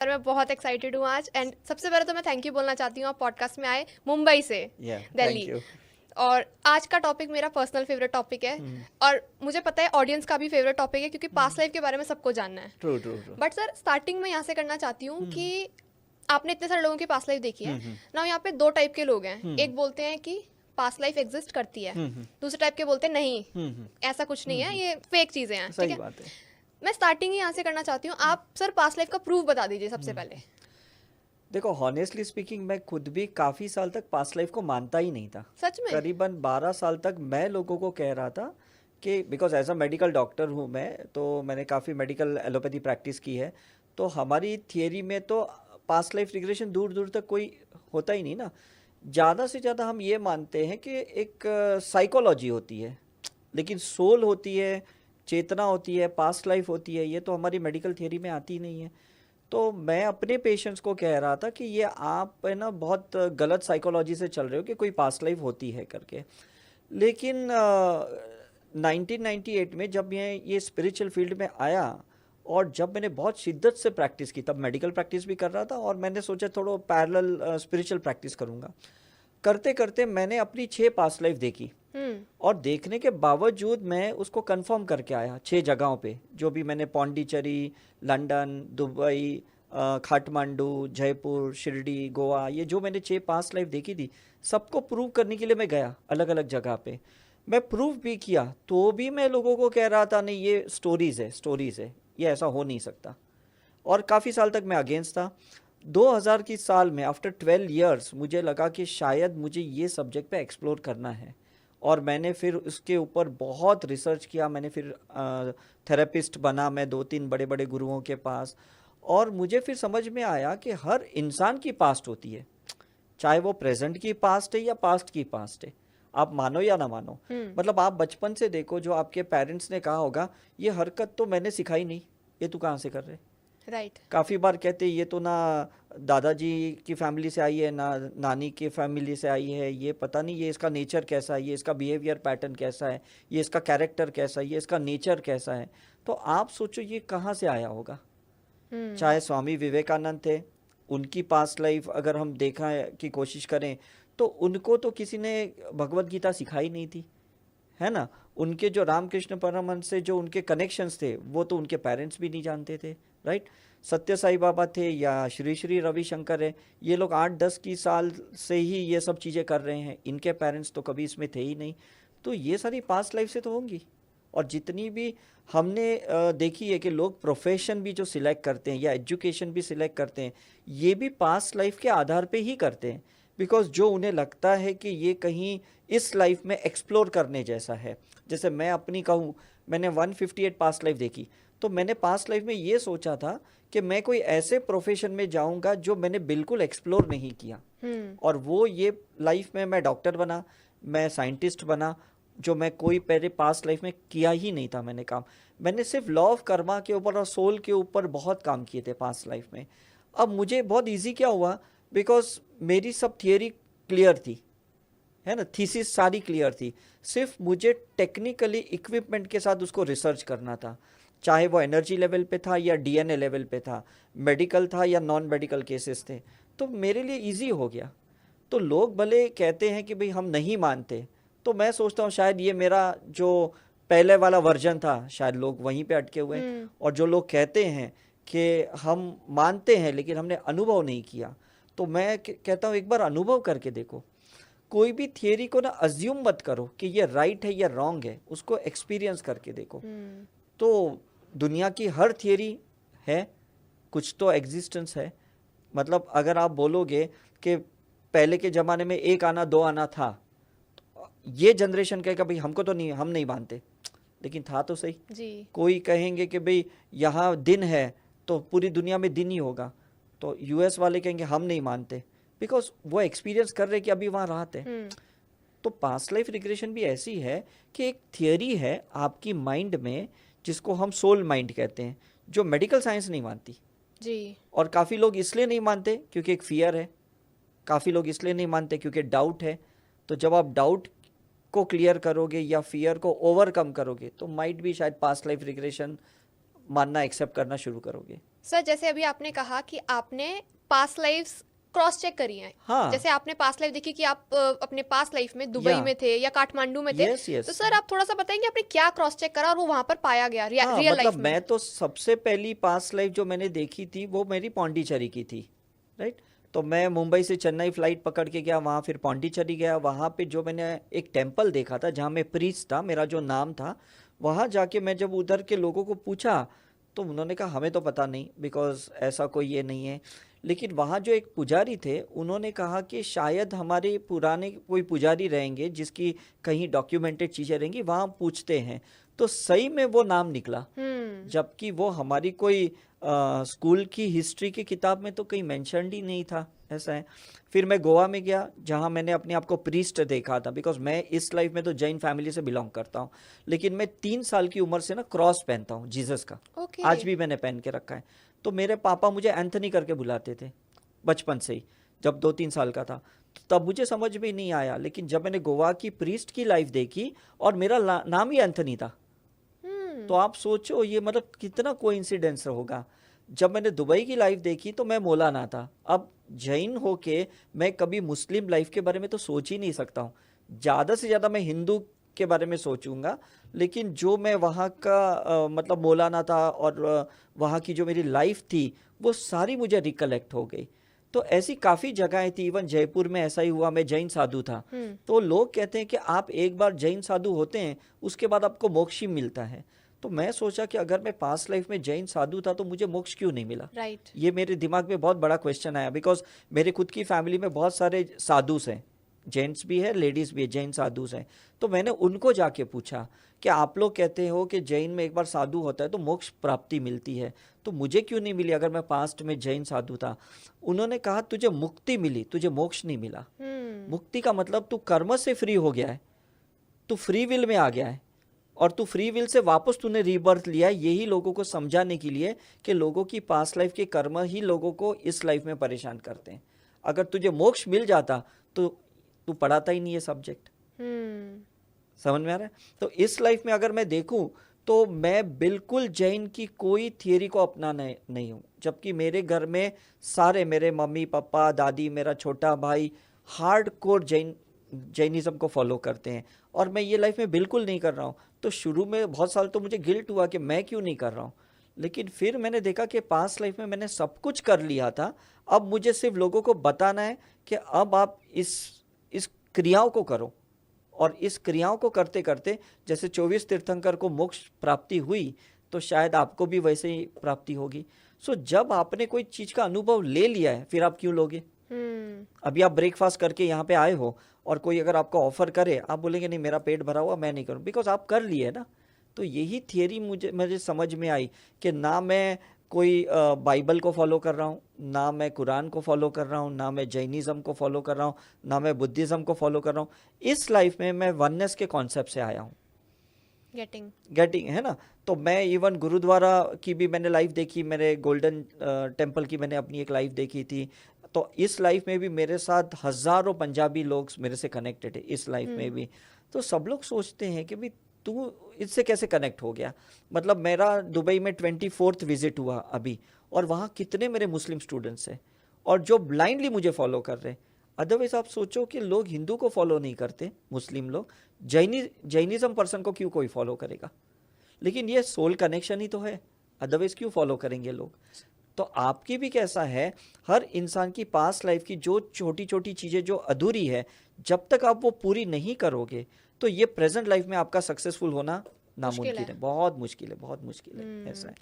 और मैं बहुत एक्साइटेड हूँ आज। एंड सबसे पहले तो मैं थैंक यू बोलना चाहती हूँ, आप पॉडकास्ट में आए मुंबई से दिल्ली। और आज का टॉपिक मेरा पर्सनल फेवरेट टॉपिक है और मुझे पता है ऑडियंस का भी फेवरेट टॉपिक है क्योंकि पास्ट लाइफ के बारे में सबको जानना है। True true true. But sir starting में यहाँ से करना चाहती हूँ कि आपने इतने सारे लोगों की पास्ट लाइफ देखी है ना। यहाँ पे दो टाइप के लोग हैं। एक बोलते हैं कि पास्ट लाइफ एग्जिस्ट करती है, दूसरे टाइप के बोलते हैं नहीं ऐसा कुछ नहीं है, ये फेक चीजें हैं। ठीक है, मैं स्टार्टिंग ही यहाँ से करना चाहती हूँ। आप सर पास्ट लाइफ का प्रूफ बता दीजिए सबसे पहले। देखो हॉनेस्टली स्पीकिंग मैं खुद भी काफ़ी साल तक पास्ट लाइफ को मानता ही नहीं था। सच में करीबन 12 साल तक मैं लोगों को कह रहा था कि because as a medical doctor हूँ मैं, तो मैंने काफ़ी मेडिकल एलोपैथी प्रैक्टिस की है। तो हमारी थियरी में तो पास्ट लाइफ रिग्रेशन दूर दूर तक कोई होता ही नहीं ना। ज़्यादा से ज़्यादा हम ये मानते हैं कि एक साइकोलॉजी होती है, लेकिन सोल होती है, चेतना होती है, पास्ट लाइफ होती है, ये तो हमारी मेडिकल थियरी में आती नहीं है। तो मैं अपने पेशेंट्स को कह रहा था कि ये आप है ना बहुत गलत साइकोलॉजी से चल रहे हो कि कोई पास्ट लाइफ होती है करके। लेकिन 1998 में जब मैं ये स्पिरिचुअल फील्ड में आया और जब मैंने बहुत शिद्दत से प्रैक्टिस की, तब मेडिकल प्रैक्टिस भी कर रहा था और मैंने सोचा थोड़ा पैरेलल स्पिरिचुअल प्रैक्टिस करूँगा। करते करते मैंने अपनी 6 पास्ट लाइफ देखी और देखने के बावजूद मैं उसको कंफर्म करके आया 6 जगहों पे, जो भी मैंने पौंडीचेरी, लंदन, दुबई, काठमांडू, जयपुर, शिरडी, गोवा, ये जो मैंने 6 पास्ट लाइफ देखी थी, सबको प्रूव करने के लिए मैं गया अलग अलग जगह पे। मैं प्रूव भी किया तो भी मैं लोगों को कह रहा था नहीं ये स्टोरीज़ है, ये ऐसा हो नहीं सकता। और काफ़ी साल तक मैं अगेंस्ट था। 2000 की साल में आफ्टर 12 इयर्स मुझे लगा कि शायद मुझे ये सब्जेक्ट पे एक्सप्लोर करना है और मैंने फिर उसके ऊपर बहुत रिसर्च किया। मैंने फिर थेरेपिस्ट बना मैं 2-3 बड़े बड़े गुरुओं के पास, और मुझे फिर समझ में आया कि हर इंसान की पास्ट होती है, चाहे वो प्रेजेंट की पास्ट है या पास्ट की पास्ट है, आप मानो या ना मानो। मतलब आप बचपन से देखो, जो आपके पेरेंट्स ने कहा होगा ये हरकत तो मैंने सिखाई नहीं, ये तू कहाँ से कर रहे। राइट। काफ़ी बार कहते ये तो ना दादाजी की फैमिली से आई है ना नानी की फैमिली से आई है, ये पता नहीं ये इसका नेचर कैसा है, ये इसका बिहेवियर पैटर्न कैसा है, ये इसका कैरेक्टर कैसा है, ये इसका नेचर कैसा है। तो आप सोचो ये कहाँ से आया होगा। चाहे स्वामी विवेकानंद थे, उनकी पास्ट लाइफ अगर हम देखा की कोशिश करें तो उनको तो किसी ने भगवत गीता सिखाई नहीं थी, है ना। उनके जो रामकृष्ण परमहंस से जो उनके कनेक्शंस थे वो तो उनके पेरेंट्स भी नहीं जानते थे, राइट। सत्य साई बाबा थे या श्री श्री रविशंकर है, ये लोग 8-10 की साल से ही ये सब चीज़ें कर रहे हैं, इनके पेरेंट्स तो कभी इसमें थे ही नहीं। तो ये सारी पास्ट लाइफ से तो होंगी। और जितनी भी हमने देखी है कि लोग प्रोफेशन भी जो सिलेक्ट करते हैं या एजुकेशन भी सिलेक्ट करते हैं, ये भी पास्ट लाइफ के आधार पे ही करते हैं, बिकॉज जो उन्हें लगता है कि ये कहीं इस लाइफ में एक्सप्लोर करने जैसा है। जैसे मैं अपनी कहूँ, मैंने 158 पास्ट लाइफ देखी, तो मैंने पास्ट लाइफ में ये सोचा था कि मैं कोई ऐसे प्रोफेशन में जाऊंगा जो मैंने बिल्कुल एक्सप्लोर नहीं किया। और वो ये लाइफ में मैं डॉक्टर बना, मैं साइंटिस्ट बना, जो मैं कोई पहले पास्ट लाइफ में किया ही नहीं था। मैंने काम, मैंने सिर्फ लॉ ऑफ कर्मा के ऊपर और सोल के ऊपर बहुत काम किए थे पास्ट लाइफ में। अब मुझे बहुत इजी क्या हुआ, बिकॉज मेरी सब थियरी क्लियर थी, है ना, थीसिस सारी क्लियर थी। सिर्फ मुझे टेक्निकली इक्विपमेंट के साथ उसको रिसर्च करना था, चाहे वो एनर्जी लेवल पे था या डीएनए लेवल पे था, मेडिकल था या नॉन मेडिकल केसेस थे, तो मेरे लिए इजी हो गया। तो लोग भले कहते हैं कि भाई हम नहीं मानते, तो मैं सोचता हूँ शायद ये मेरा जो पहले वाला वर्जन था, शायद लोग वहीं पे अटके हुए हैं। और जो लोग कहते हैं कि हम मानते हैं लेकिन हमने अनुभव नहीं किया, तो मैं कहता हूँ एक बार अनुभव करके देखो। कोई भी थियरी को ना अज्यूम मत करो कि ये राइट है या रॉन्ग है, उसको एक्सपीरियंस करके देखो। तो दुनिया की हर थियरी है, कुछ तो एग्जिस्टेंस है। मतलब अगर आप बोलोगे कि पहले के ज़माने में 1 आना 2 आना था, ये जनरेशन कहेगा भाई हमको तो नहीं, हम नहीं मानते, लेकिन था तो सही जी। कोई कहेंगे कि भाई यहाँ दिन है तो पूरी दुनिया में दिन ही होगा, तो यूएस वाले कहेंगे हम नहीं मानते, बिकॉज वो एक्सपीरियंस कर रहे कि अभी वहाँ राहत है। तो पास्ट लाइफ रिग्रेशन भी ऐसी है कि एक थियरी है आपकी माइंड में, जिसको हम सोल माइंड कहते हैं, जो मेडिकल साइंस नहीं मानती जी। और काफ़ी लोग इसलिए नहीं मानते क्योंकि एक फियर है, काफ़ी लोग इसलिए नहीं मानते क्योंकि डाउट है। तो जब आप डाउट को क्लियर करोगे या फियर को ओवरकम करोगे, तो माइट भी शायद पास्ट लाइफ रिग्रेशन मानना एक्सेप्ट करना शुरू करोगे। सर जैसे अभी आपने कहा कि आपने पास्ट लाइफ्स क्रॉस चेक करी हैं। हाँ। जैसे आपने पास्ट लाइफ देखी कि आप अपने पास्ट लाइफ में दुबई या में थे या काठमांडू में थे। यस तो यस सर आप थोड़ा सा बताएंगे आपने क्या क्रॉस चेक करा और वो वहां पर पाया गया हाँ, रियल मतलब लाइफ में। मैं तो सबसे पहली पास्ट लाइफ जो मैंने देखी थी वो मेरी पौंडीचेरी की थी, राइट। तो मैं मुंबई से चेन्नई फ्लाइट पकड़ के गया, वहाँ फिर पौंडीचेरी गया। वहाँ पे जो मैंने एक टेम्पल देखा था जहाँ मैं प्रीस्ट था, मेरा जो नाम था, वहाँ जाके मैं जब उधर के लोगों को पूछा तो उन्होंने कहा हमें तो पता नहीं, बिकॉज ऐसा कोई ये नहीं है। लेकिन वहाँ जो एक पुजारी थे उन्होंने कहा कि शायद हमारे पुराने कोई पुजारी रहेंगे जिसकी कहीं डॉक्यूमेंटेड चीज़ें रहेंगी, वहाँ पूछते हैं। तो सही में वो नाम निकला, जबकि वो हमारी कोई स्कूल की हिस्ट्री की किताब में तो कहीं मेंशन्ड ही नहीं था। ऐसा है। फिर मैं गोवा में गया जहाँ मैंने अपने आप को प्रीस्ट देखा था, बिकॉज मैं इस लाइफ में तो जैन फैमिली से बिलोंग करता हूँ, लेकिन मैं 3 साल की उम्र से ना क्रॉस पहनता हूँ जीसस का। ओके। आज भी मैंने पहन के रखा है। तो मेरे पापा मुझे एंथनी करके बुलाते थे बचपन से ही, जब 2-3 साल का था। तब मुझे समझ में नहीं आया, लेकिन जब मैंने गोवा की प्रीस्ट की लाइफ देखी और मेरा नाम ही एंथनी था, तो आप सोचो ये मतलब कितना कोइंसिडेंस होगा। जब मैंने दुबई की लाइफ देखी तो मैं मौलाना था। अब जैन होके मैं कभी मुस्लिम लाइफ के बारे में तो सोच ही नहीं सकता हूँ। ज़्यादा से ज़्यादा मैं हिंदू के बारे में सोचूंगा, लेकिन जो मैं वहाँ का मतलब मौलाना था और वहाँ की जो मेरी लाइफ थी वो सारी मुझे रिकलेक्ट हो गई। तो ऐसी काफ़ी जगहें थी, इवन जयपुर में ऐसा ही हुआ। मैं जैन साधु था, तो लोग कहते हैं कि आप एक बार जैन साधु होते हैं उसके बाद आपको मोक्ष ही मिलता है। तो मैं सोचा कि अगर मैं पास्ट लाइफ में जैन साधु था तो मुझे मोक्ष क्यों नहीं मिला। राइट। ये मेरे दिमाग में बहुत बड़ा क्वेश्चन आया, बिकॉज मेरे खुद की फैमिली में बहुत सारे साधुस हैं, जेंट्स भी है लेडीज़ भी है, जैन साधुस हैं। तो मैंने उनको जाके पूछा कि आप लोग कहते हो कि जैन में एक बार साधु होता है तो मोक्ष प्राप्ति मिलती है, तो मुझे क्यों नहीं मिली अगर मैं पास्ट में जैन साधु था। उन्होंने कहा तुझे मुक्ति मिली, तुझे मोक्ष नहीं मिला। मुक्ति का मतलब तू कर्म से फ्री हो गया है, तू फ्री विल में आ गया है, और तू फ्री विल से वापस तूने रीबर्थ लिया है। यही लोगों को समझाने के लिए कि लोगों की पास्ट लाइफ के कर्म ही लोगों को इस लाइफ में परेशान करते हैं। अगर तुझे मोक्ष मिल जाता तो तू पढ़ाता ही नहीं ये सब्जेक्ट। समझ में आ रहा है। तो इस लाइफ में अगर मैं देखूं तो मैं बिल्कुल जैन की कोई थियरी को अपनाना नहीं हूं, जबकि मेरे घर में सारे, मेरे मम्मी पापा दादी, मेरा छोटा भाई हार्डकोर जैनिज्म को फॉलो करते हैं, और मैं ये लाइफ में बिल्कुल नहीं कर रहा हूँ। तो शुरू में बहुत साल तो मुझे गिल्ट हुआ कि मैं क्यों नहीं कर रहा हूँ, लेकिन फिर मैंने देखा कि पास्ट लाइफ में मैंने सब कुछ कर लिया था। अब मुझे सिर्फ लोगों को बताना है कि अब आप इस क्रियाओं को करो, और इस क्रियाओं को करते करते जैसे 24 तीर्थंकर को मोक्ष प्राप्ति हुई तो शायद आपको भी वैसे ही प्राप्ति होगी। सो जब आपने कोई चीज़ का अनुभव ले लिया है फिर आप क्यों लोगे। अभी आप ब्रेकफास्ट करके यहाँ पे आए हो और कोई अगर आपको ऑफर करे, आप बोलेंगे नहीं मेरा पेट भरा हुआ मैं नहीं करूँ, बिकॉज आप कर लिए ना। तो यही थियरी मुझे समझ में आई कि ना मैं कोई बाइबल को फॉलो कर रहा हूँ, ना मैं कुरान को फॉलो कर रहा हूँ, ना मैं जैनिज़्म को फॉलो कर रहा हूँ, ना मैं बुद्धिज़्म को फॉलो कर रहा हूँ। इस लाइफ में मैं वननेस के कॉन्सेप्ट से आया हूँ। गेटिंग है ना। तो मैं इवन गुरुद्वारा की भी मैंने लाइफ देखी, मेरे गोल्डन टेम्पल की मैंने अपनी एक लाइफ देखी थी। तो इस लाइफ में भी मेरे साथ हज़ारों पंजाबी लोग मेरे से कनेक्टेड है इस लाइफ में भी। तो सब लोग सोचते हैं कि भाई तू इससे कैसे कनेक्ट हो गया। मतलब मेरा दुबई में 24th विजिट हुआ अभी, और वहाँ कितने मेरे मुस्लिम स्टूडेंट्स हैं और जो ब्लाइंडली मुझे फॉलो कर रहे हैं। अदरवाइज आप सोचो कि लोग हिंदू को फॉलो नहीं करते, मुस्लिम लोग जैनिज्म पर्सन को क्यों कोई फॉलो करेगा। लेकिन ये सोल कनेक्शन ही तो है, अदरवाइज क्यों फॉलो करेंगे लोग। तो आपकी भी कैसा है, हर इंसान की पास्ट लाइफ की जो छोटी छोटी चीज़ें जो अधूरी है, जब तक आप वो पूरी नहीं करोगे तो ये प्रेजेंट लाइफ में आपका सक्सेसफुल होना नामुमकिन है। बहुत मुश्किल है, बहुत मुश्किल है। ऐसा है।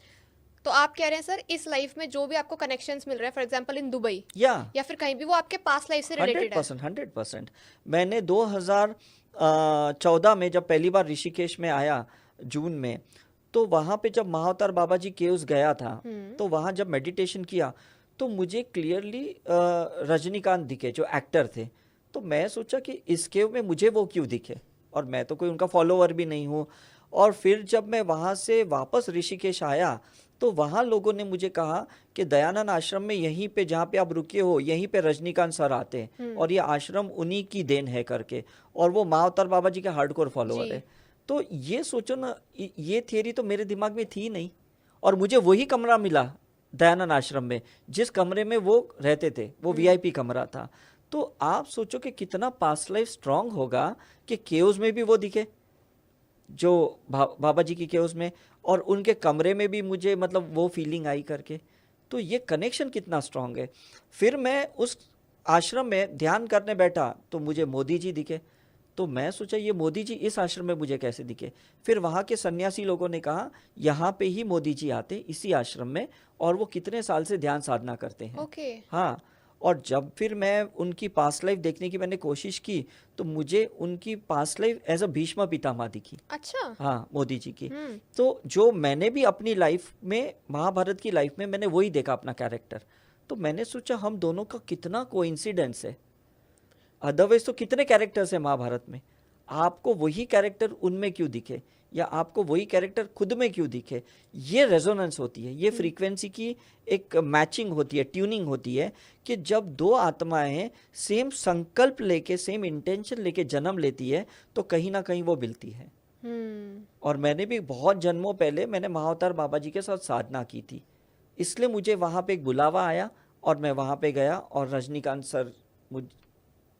तो आप कह रहे हैं सर इस लाइफ में जो भी आपको कनेक्शंस मिल रहे हैं, फॉर एग्जांपल इन दुबई या फिर कहीं भी, वो आपके पास्ट लाइफ से रिलेटेड है। 100%। मैंने 2014 में जब पहली बार ऋषिकेश में आया जून में, तो वहाँ पे जब महाअवतार बाबा जी केव्स गया था, तो वहाँ जब मेडिटेशन किया तो मुझे क्लियरली रजनीकांत दिखे जो एक्टर थे। तो मैं सोचा कि इस केव में मुझे वो क्यों दिखे, और मैं तो कोई उनका फॉलोअर भी नहीं हूँ। और फिर जब मैं वहाँ से वापस ऋषिकेश आया तो वहाँ लोगों ने मुझे कहा कि दयानंद आश्रम में यहीं पे जहाँ पे आप रुके हो यहीं पे रजनीकांत सर आते हैं और ये आश्रम उन्हीं की देन है करके, और वो महाअवतार बाबा जी के हार्डकोर फॉलोअर है। तो ये सोचो ना, ये थियरी तो मेरे दिमाग में थी नहीं, और मुझे वही कमरा मिला दयानंद आश्रम में, जिस कमरे में वो रहते थे वो वीआईपी कमरा था। तो आप सोचो कि कितना पास्ट लाइफ स्ट्रांग होगा कि केओस में भी वो दिखे, जो बाबा जी की केओस में, और उनके कमरे में भी मुझे मतलब वो फीलिंग आई करके। तो ये कनेक्शन कितना स्ट्रांग है। फिर मैं उस आश्रम में ध्यान करने बैठा तो मुझे मोदी जी दिखे। तो मैं सोचा ये मोदी जी इस आश्रम में मुझे कैसे दिखे। फिर वहाँ के सन्यासी लोगों ने कहा यहाँ पे ही मोदी जी आते इसी आश्रम में, और वो कितने साल से ध्यान साधना करते हैं। ओके। हाँ, और जब फिर मैं उनकी पास्ट लाइफ देखने की मैंने कोशिश की तो मुझे उनकी past life as a Bhishma Pitamah दिखी। अच्छा। हाँ, मोदी जी की। तो जो मैंने भी अपनी लाइफ में, महाभारत की लाइफ में मैंने वही देखा अपना कैरेक्टर। तो मैंने सोचा हम दोनों का कितना कोइंसिडेंस है। अदरवाइज तो कितने कैरेक्टर्स हैं महाभारत में, आपको वही कैरेक्टर उनमें क्यों दिखे, या आपको वही कैरेक्टर खुद में क्यों दिखे। ये रेजोनेंस होती है, ये फ्रीक्वेंसी की एक मैचिंग होती है, ट्यूनिंग होती है, कि जब दो आत्माएं सेम संकल्प लेके, सेम इंटेंशन लेके जन्म लेती है तो कहीं ना कहीं वो मिलती है। और मैंने भी बहुत जन्मों पहले मैंने महाअवतार बाबा जी के साथ साधना की थी, इसलिए मुझे वहाँ पे एक बुलावा आया और मैं वहाँ पे गया और रजनीकांत सर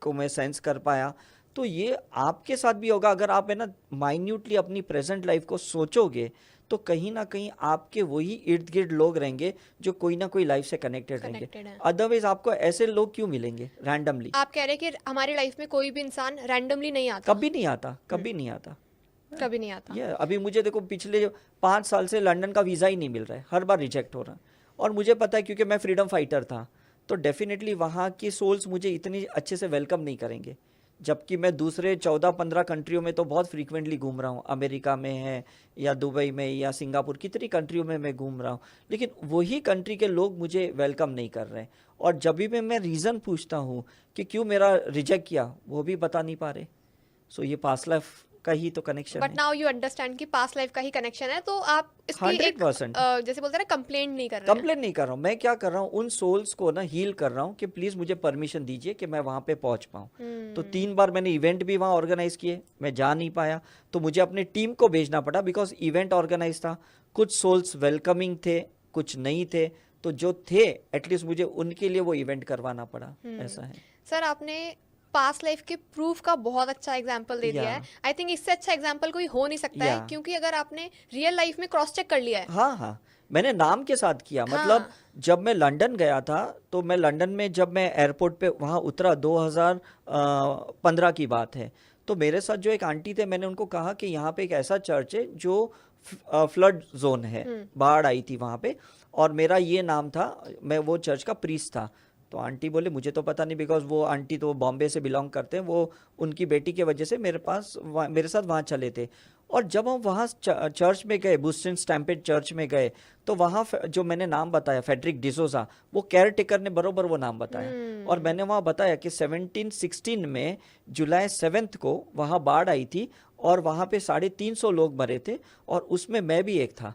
को मैं सेंस कर पाया। तो ये आपके साथ भी होगा, अगर आप है ना माइन्यूटली अपनी प्रेजेंट लाइफ को सोचोगे तो कहीं ना कहीं आपके वही इर्द गिर्द लोग रहेंगे जो कोई ना कोई लाइफ से कनेक्टेड रहेंगे। अदरवाइज आपको ऐसे लोग क्यों मिलेंगे रैंडमली। आप कह रहे हैं कि हमारी लाइफ में कोई भी इंसान रैंडमली नहीं आता। कभी नहीं आता, कभी नहीं आता, कभी नहीं आता। ये अभी मुझे देखो पिछले 5 साल से लंदन का वीज़ा ही नहीं मिल रहा है, हर बार रिजेक्ट हो रहा है। और मुझे पता है क्योंकि मैं फ्रीडम फाइटर था, तो डेफिनेटली वहाँ की सोल्स मुझे इतनी अच्छे से वेलकम नहीं करेंगे। जबकि मैं दूसरे 14-15 कंट्रियों में तो बहुत फ्रीक्वेंटली घूम रहा हूँ, अमेरिका में है या दुबई में या सिंगापुर, कितनी कंट्रियों में मैं घूम रहा हूँ, लेकिन वही कंट्री के लोग मुझे वेलकम नहीं कर रहे हैं। और जब भी मैं रीज़न पूछता हूँ कि क्यों मेरा रिजेक्ट किया, वो भी बता नहीं पा रहे। सो ये पास्ट लाइफ का ही तो कनेक्शन है। बट नाउ यू अंडरस्टैंड कि पास्ट लाइफ का ही कनेक्शन है, तो आप इसकी 100% जैसे बोलते हैं ना, कंप्लेंट नहीं कर रहे हैं। कंप्लेंट नहीं कर रहा हूँ, मैं क्या कर रहा हूँ, उन सोल्स को ना हील कर रहा हूँ कि प्लीज मुझे परमिशन दीजिए कि मैं वहाँ पे पहुँच पाऊँ। तो 3 बार मैंने इवेंट भी वहाँ ऑर्गेनाइज किए, मैं जा नहीं पाया तो मुझे अपनी टीम को भेजना पड़ा, बिकॉज इवेंट ऑर्गेनाइज था। कुछ सोल्स वेलकमिंग थे, कुछ नहीं थे, तो जो थे एटलीस्ट मुझे उनके लिए वो इवेंट करवाना पड़ा। ऐसा है सर। आपने पास्ट लाइफ के प्रूफ का बहुत अच्छा एग्जांपल दे दिया है। आई थिंक इससे अच्छा एग्जांपल कोई हो नहीं सकता है, क्योंकि अगर आपने रियल लाइफ में क्रॉस चेक कर लिया है। हाँ हाँ, मैंने नाम के साथ किया। मतलब जब मैं लंदन गया था तो मैं लंदन में जब मैं एयरपोर्ट पे वहाँ उतरा, 2015 की बात है, तो मेरे साथ जो एक आंटी थे, मैंने उनको कहा कि यहाँ पे एक ऐसा चर्च है जो फ्लड जोन है, बाढ़ आई थी वहाँ पे, और मेरा ये नाम था, मैं वो चर्च का प्रीस्ट था। तो आंटी बोले मुझे तो पता नहीं, बिकॉज वो आंटी तो बॉम्बे से बिलोंग करते हैं, वो उनकी बेटी के वजह से मेरे साथ वहाँ चले थे। और जब हम वहाँ चर्च में गए, बूस्टन स्टैम्पेड चर्च में गए, तो वहाँ जो मैंने नाम बताया फेडरिक डिसोजा, वो केयर टेकर ने बरोबर वो नाम बताया। और मैंने वहाँ बताया कि 1716 में जुलाई 7 को वहाँ बाढ़ आई थी और वहाँ पे 350 लोग मरे थे, और उसमें मैं भी एक था।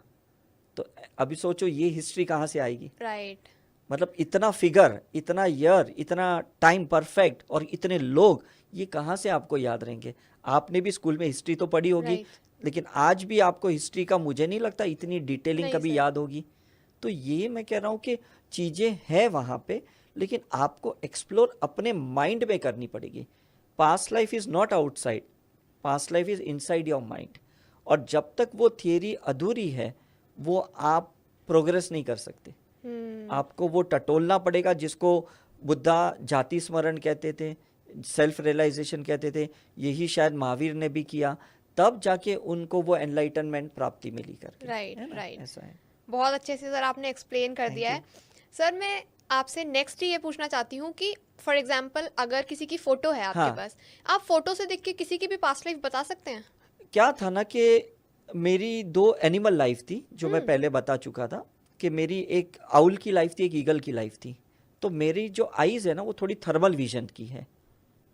तो अभी सोचो ये हिस्ट्री कहाँ से आएगी। राइट। मतलब इतना फिगर, इतना ईयर, इतना टाइम परफेक्ट, और इतने लोग, ये कहाँ से आपको याद रहेंगे। आपने भी स्कूल में हिस्ट्री तो पढ़ी होगी, लेकिन आज भी आपको हिस्ट्री का मुझे नहीं लगता इतनी डिटेलिंग कभी याद होगी। तो ये मैं कह रहा हूँ कि चीज़ें हैं वहाँ पे, लेकिन आपको एक्सप्लोर अपने माइंड में करनी पड़ेगी। Past life is not outside, past life is inside your mind. और जब तक वो थियरी अधूरी है, वो आप प्रोग्रेस नहीं कर सकते। आपको वो टटोलना पड़ेगा, जिसको बुद्धा जाति स्मरण कहते थे, सेल्फ रियलाइजेशन कहते थे, यही शायद महावीर ने भी किया, तब जाके उनको वो एनलाइटनमेंट प्राप्ति मिली करके। राइट। ऐसा है। बहुत अच्छे से सर आपने एक्सप्लेन कर दिया है। सर मैं आपसे नेक्स्ट ये पूछना चाहती हूँ कि फॉर एग्जाम्पल अगर किसी की फोटो है आपके पास, आप फोटो से देख के किसी की भी पास्ट लाइफ बता सकते हैं? क्या था ना कि मेरी 2 एनिमल लाइफ थी, जो मैं पहले बता चुका था कि मेरी एक आउल की लाइफ थी, एक ईगल की लाइफ थी। तो मेरी जो आईज है ना, वो थोड़ी थर्मल विजन की है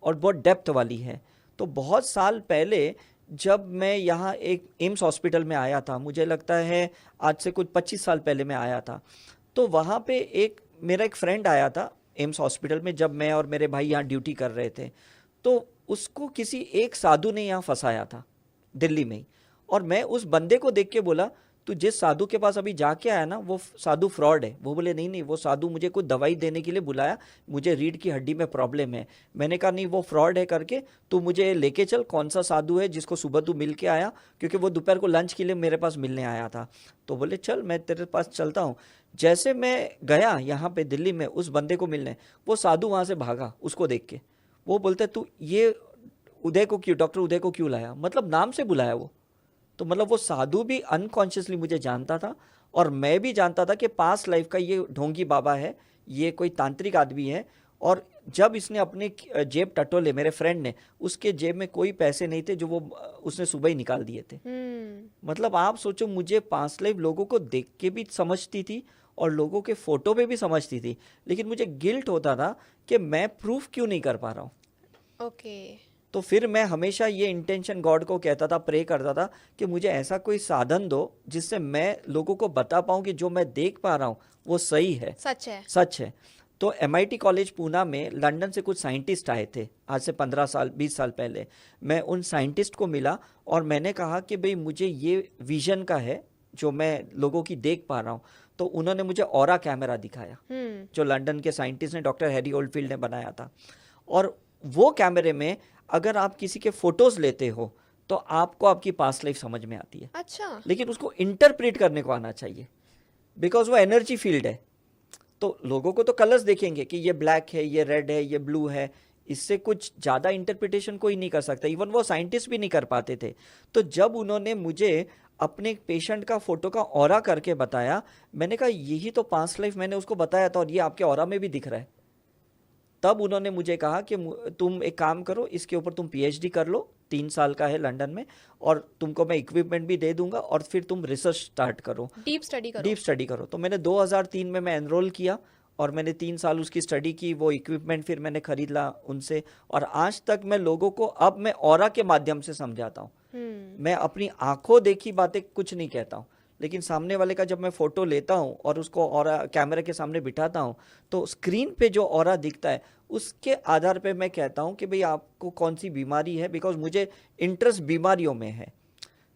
और बहुत डेप्थ वाली है। तो बहुत साल पहले जब मैं यहाँ एक एम्स हॉस्पिटल में आया था, मुझे लगता है आज से कुछ 25 साल पहले मैं आया था, तो वहाँ पे मेरा एक फ्रेंड आया था एम्स हॉस्पिटल में, जब मैं और मेरे भाई यहाँ ड्यूटी कर रहे थे। तो उसको किसी एक साधु ने यहाँ फंसाया था दिल्ली में ही, और मैं उस बंदे को देख के बोला तू जिस साधु के पास अभी जाके आया ना, वो साधु फ्रॉड है। वो बोले नहीं नहीं, वो साधु मुझे कोई दवाई देने के लिए बुलाया, मुझे रीढ़ की हड्डी में प्रॉब्लम है। मैंने कहा नहीं, वो फ्रॉड है करके तू मुझे लेके चल, कौन सा साधु है जिसको सुबह तू मिल के आया, क्योंकि वो दोपहर को लंच के लिए मेरे पास मिलने आया था। तो बोले चल मैं तेरे पास चलता हूँ। जैसे मैं गया यहाँ पे दिल्ली में उस बंदे को मिलने, वो साधु वहाँ से भागा उसको देख के। वो बोलते तू ये उदय को क्यों, डॉक्टर उदय को क्यों लाया, मतलब नाम से बुलाया वो। तो मतलब वो साधु भी अनकॉन्शियसली मुझे जानता था और मैं भी जानता था कि पास्ट लाइफ का ये ढोंगी बाबा है, ये कोई तांत्रिक आदमी है। और जब इसने अपने जेब टटोले, मेरे फ्रेंड ने, उसके जेब में कोई पैसे नहीं थे जो वो उसने सुबह ही निकाल दिए थे। मतलब आप सोचो, मुझे पास्ट लाइफ लोगों को देख के भी समझती थी और लोगों के फोटो पे भी समझती थी, लेकिन मुझे गिल्ट होता था कि मैं प्रूफ क्यों नहीं कर पा रहा हूँ। ओके। तो फिर मैं हमेशा ये इंटेंशन गॉड को कहता था, प्रे करता था कि मुझे ऐसा कोई साधन दो जिससे मैं लोगों को बता पाऊँ कि जो मैं देख पा रहा हूँ वो सही है, सच है। तो MIT कॉलेज पूना में लंदन से कुछ साइंटिस्ट आए थे आज से 15 साल 20 साल पहले। मैं उन साइंटिस्ट को मिला और मैंने कहा कि भाई मुझे ये विजन का है जो मैं लोगों की देख पा रहा हूँ। तो उन्होंने मुझे ऑरा कैमरा दिखाया जो लंदन के साइंटिस्ट ने, डॉक्टर हैरी ओल्डफील्ड ने बनाया था। और वो कैमरे में अगर आप किसी के फोटोज लेते हो तो आपको आपकी पास्ट लाइफ समझ में आती है। अच्छा। लेकिन उसको इंटरप्रेट करने को आना चाहिए, बिकॉज वो एनर्जी फील्ड है। तो लोगों को तो कलर्स देखेंगे कि ये ब्लैक है, ये रेड है, ये ब्लू है, इससे कुछ ज़्यादा इंटरप्रिटेशन कोई नहीं कर सकता। इवन वो साइंटिस्ट भी नहीं कर पाते थे। तो जब उन्होंने मुझे अपने पेशेंट का फोटो का ऑरा करके बताया, मैंने कहा यही तो पास्ट लाइफ मैंने उसको बताया था और ये आपके ऑरा में भी दिख रहा है। तब उन्होंने मुझे कहा कि तुम एक काम करो, इसके ऊपर तुम PhD कर लो, 3 साल का है लंदन में, और तुमको मैं इक्विपमेंट भी दे दूंगा और फिर तुम रिसर्च स्टार्ट करो, डीप स्टडी करो। तो मैंने 2003 में मैं एनरोल किया और मैंने 3 साल उसकी स्टडी की। वो इक्विपमेंट फिर मैंने खरीद ला उनसे, और आज तक मैं लोगों को अब मैं ऑरा के माध्यम से समझाता हूँ। मैं अपनी आंखों देखी बातें कुछ नहीं कहता हूँ, लेकिन सामने वाले का जब मैं फोटो लेता हूँ और उसको ऑरा कैमरे के सामने बिठाता हूँ तो स्क्रीन पे जो ऑरा दिखता है उसके आधार पे मैं कहता हूँ कि भाई आपको कौन सी बीमारी है। बिकॉज मुझे इंटरेस्ट बीमारियों में है।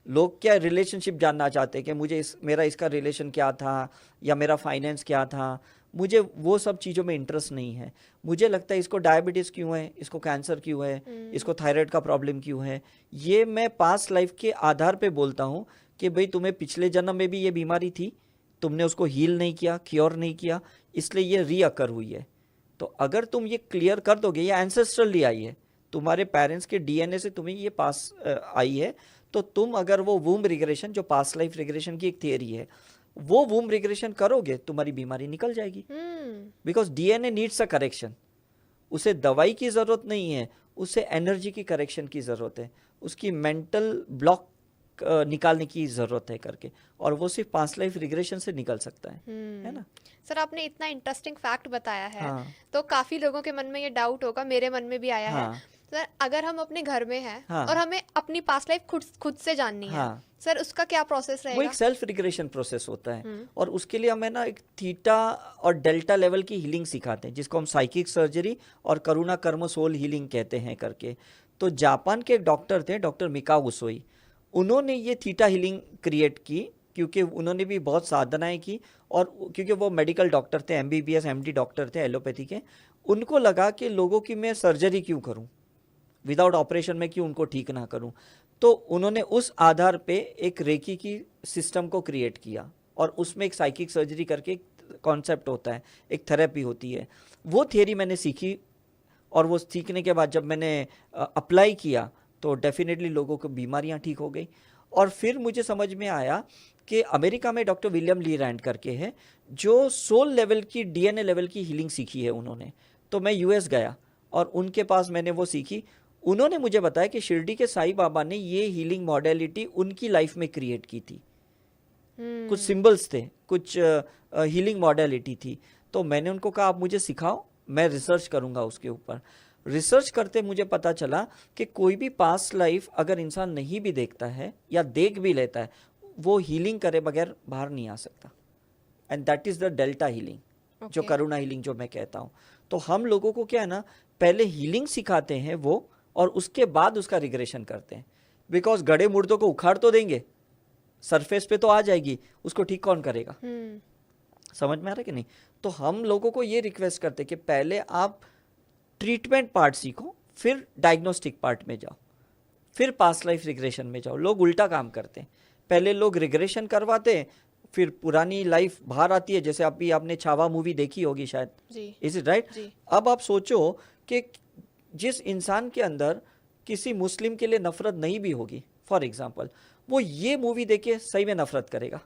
लोग क्या रिलेशनशिप जानना चाहते हैं कि मुझे मेरा इसका रिलेशन क्या था या मेरा फाइनेंस क्या था। मुझे वो सब चीज़ों में इंटरेस्ट नहीं है। मुझे लगता है इसको डायबिटीज़ क्यों है, इसको कैंसर क्यों है, इसको थायराइड का प्रॉब्लम क्यों है, ये मैं पास्ट लाइफ के आधार पे बोलता हूँ कि भाई तुम्हें पिछले जन्म में भी ये बीमारी थी, तुमने उसको हील नहीं किया, क्योर नहीं किया, इसलिए ये रीअकर हुई है। तो अगर तुम ये क्लियर कर दोगे, ये एंसेस्ट्रली आई है, तुम्हारे पेरेंट्स के DNA से तुम्हें ये पास आई है, तो तुम अगर वो वूम रिग्रेशन, जो पास्ट लाइफ रिग्रेशन की एक थियरी है, वो वूम रिग्रेशन करोगे, तुम्हारी बीमारी निकल जाएगी। Because DNA needs a correction. उसे दवाई की ज़रूरत नहीं है, उसे एनर्जी की करेक्शन की ज़रूरत है, उसकी मेंटल ब्लॉक निकालने की ज़रूरत है करके, और वो सिर्फ पास्ट लाइफ रिग्रेशन से निकल सकता है ना। सर आपने इतना इंटरेस्टिंग फैक्ट बताया है, तो काफ़ी लोगों के मन में ये डाउट होगा, मेरे मन में भी आया है। सर अगर हम अपने घर में हैं और हमें अपनी पास्ट लाइफ खुद से जाननी है, सर उसका क्या प्रोसेस रहेगा? वो एक सेल्फ रिग्रेशन प्रोसेस होता है, और उसके लिए हमें ना एक थीटा और डेल्टा लेवल की हीलिंग सिखाते हैं, जिसको हम साइकिक सर्जरी और करुणा कर्म सोल हीलिंग कहते हैं करके। तो जापान के एक डॉक्टर थे, डॉक्टर मिकाओ उसोई, उन्होंने ये थीटा हीलिंग क्रिएट की, क्योंकि उन्होंने भी बहुत साधनाएं की, और क्योंकि वो मेडिकल डॉक्टर थे, MBBS MD डॉक्टर थे एलोपैथी के, उनको लगा कि लोगों की मैं सर्जरी क्यों करूं, विदाउट ऑपरेशन में क्यों उनको ठीक ना करूं। तो उन्होंने उस आधार पे एक रेकी की सिस्टम को क्रिएट किया, और उसमें एक साइकिक सर्जरी करके एक कॉन्सेप्ट होता है, एक थेरेपी होती है। वो थियरी मैंने सीखी, और वो सीखने के बाद जब मैंने अप्लाई किया तो डेफिनेटली लोगों को बीमारियां ठीक हो गई। और फिर मुझे समझ में आया कि अमेरिका में डॉक्टर विलियम ली रैंड करके है, जो सोल लेवल की DNA लेवल की हीलिंग सीखी है उन्होंने। तो मैं US गया और उनके पास मैंने वो सीखी। उन्होंने मुझे बताया कि शिरडी के साईं बाबा ने ये हीलिंग मॉडलिटी उनकी लाइफ में क्रिएट की थी। कुछ सिंबल्स थे, कुछ हीलिंग मॉडलिटी थी। तो मैंने उनको कहा आप मुझे सिखाओ, मैं रिसर्च करूंगा उसके ऊपर। रिसर्च करते मुझे पता चला कि कोई भी पास्ट लाइफ अगर इंसान नहीं भी देखता है या देख भी लेता है, वो हीलिंग करे बगैर बाहर नहीं आ सकता। And that is the delta healing, जो करुणा हीलिंग जो मैं कहता हूँ। तो हम लोगों को क्या है ना, पहले हीलिंग सिखाते हैं वो, और उसके बाद उसका रिग्रेशन करते हैं। बिकॉज गड़े मुर्दों को उखाड़ तो देंगे, सरफेस पे तो आ जाएगी, उसको ठीक कौन करेगा? हम्म समझ में आ रहा है कि नहीं? तो हम लोगों को ये रिक्वेस्ट करते कि पहले आप ट्रीटमेंट पार्ट सीखो, फिर डायग्नोस्टिक पार्ट में जाओ, फिर पास्ट लाइफ रिग्रेशन में जाओ। लोग उल्टा काम करते हैं, पहले लोग रिग्रेशन करवाते हैं, फिर पुरानी लाइफ बाहर आती है। जैसे अभी आपने छावा मूवी देखी होगी शायद, जी इज इट राइट? जी अब आप सोचो कि जिस इंसान के अंदर किसी मुस्लिम के लिए नफरत नहीं भी होगी, फॉर एग्जाम्पल, वो ये मूवी देख के सही में नफरत करेगा,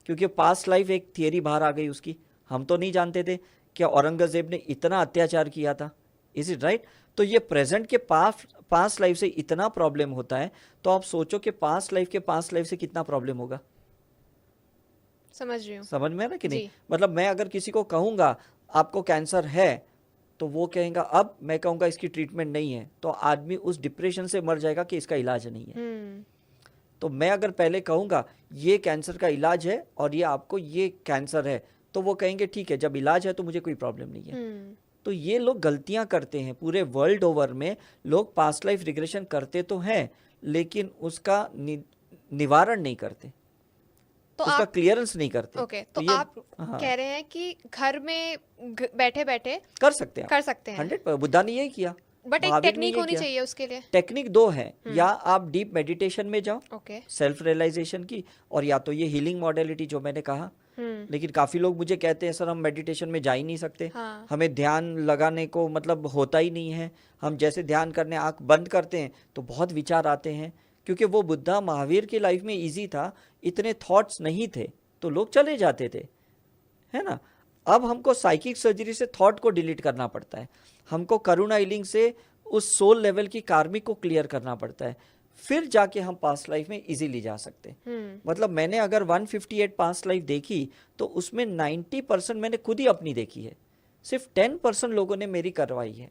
क्योंकि पास्ट लाइफ एक थियरी बाहर आ गई उसकी। हम तो नहीं जानते थे कि औरंगजेब ने इतना अत्याचार किया था, इज इट राइट? तो ये प्रेजेंट के पास्ट लाइफ से इतना प्रॉब्लम होता है, तो आप सोचो कि पास्ट लाइफ के पास्ट लाइफ से कितना प्रॉब्लम होगा। समझ रही हूँ। समझ में आ रहा है कि नहीं? जी। मतलब मैं अगर किसी को कहूंगा आपको कैंसर है, तो वो कहेगा, अब मैं कहूंगा इसकी ट्रीटमेंट नहीं है, तो आदमी उस डिप्रेशन से मर जाएगा कि इसका इलाज नहीं है। तो मैं अगर पहले कहूंगा ये कैंसर का इलाज है और ये आपको ये कैंसर है, तो वो कहेंगे ठीक है, जब इलाज है तो मुझे कोई प्रॉब्लम नहीं है। तो ये लोग गलतियां करते हैं, पूरे वर्ल्ड ओवर में लोग पास्ट लाइफ रिग्रेशन करते तो हैं, लेकिन उसका निवारण नहीं करते, तो उसका आप क्लियरेंस नहीं करते। ओके, तो ये आप हाँ, कह रहे हैं कि घर में बैठे बैठे कर सकते हैं, कर सकते हैं, 100%। बुद्धा ने यही किया, बट एक महावीर ने टेक्निक यही होनी किया। चाहिए उसके लिए। टेक्निक दो है, या आप डीप मेडिटेशन में जाओ ओके। सेल्फ रियलाइजेशन की, और या तो ये हीलिंग मॉडलिटी जो मैंने कहा। लेकिन काफी लोग मुझे कहते हैं सर हम मेडिटेशन में जा ही नहीं सकते, हाँ। हमें ध्यान लगाने को मतलब होता ही नहीं है, हम जैसे ध्यान करने आंख बंद करते हैं तो बहुत विचार आते हैं। क्योंकि वो बुद्धा महावीर की लाइफ में इजी था, इतने थॉट्स नहीं थे, तो लोग चले जाते थे, है ना। अब हमको साइकिक सर्जरी से थॉट को डिलीट करना पड़ता है, हमको करुणा हीलिंग से उस सोल लेवल की कार्मिक को क्लियर करना पड़ता है, फिर जाके हम पास्ट लाइफ में इजीली जा सकते हैं। मतलब मैंने अगर 158 पास्ट लाइफ देखी तो उसमें 90% मैंने खुद ही अपनी देखी है, सिर्फ 10% लोगों ने मेरी करवाई है,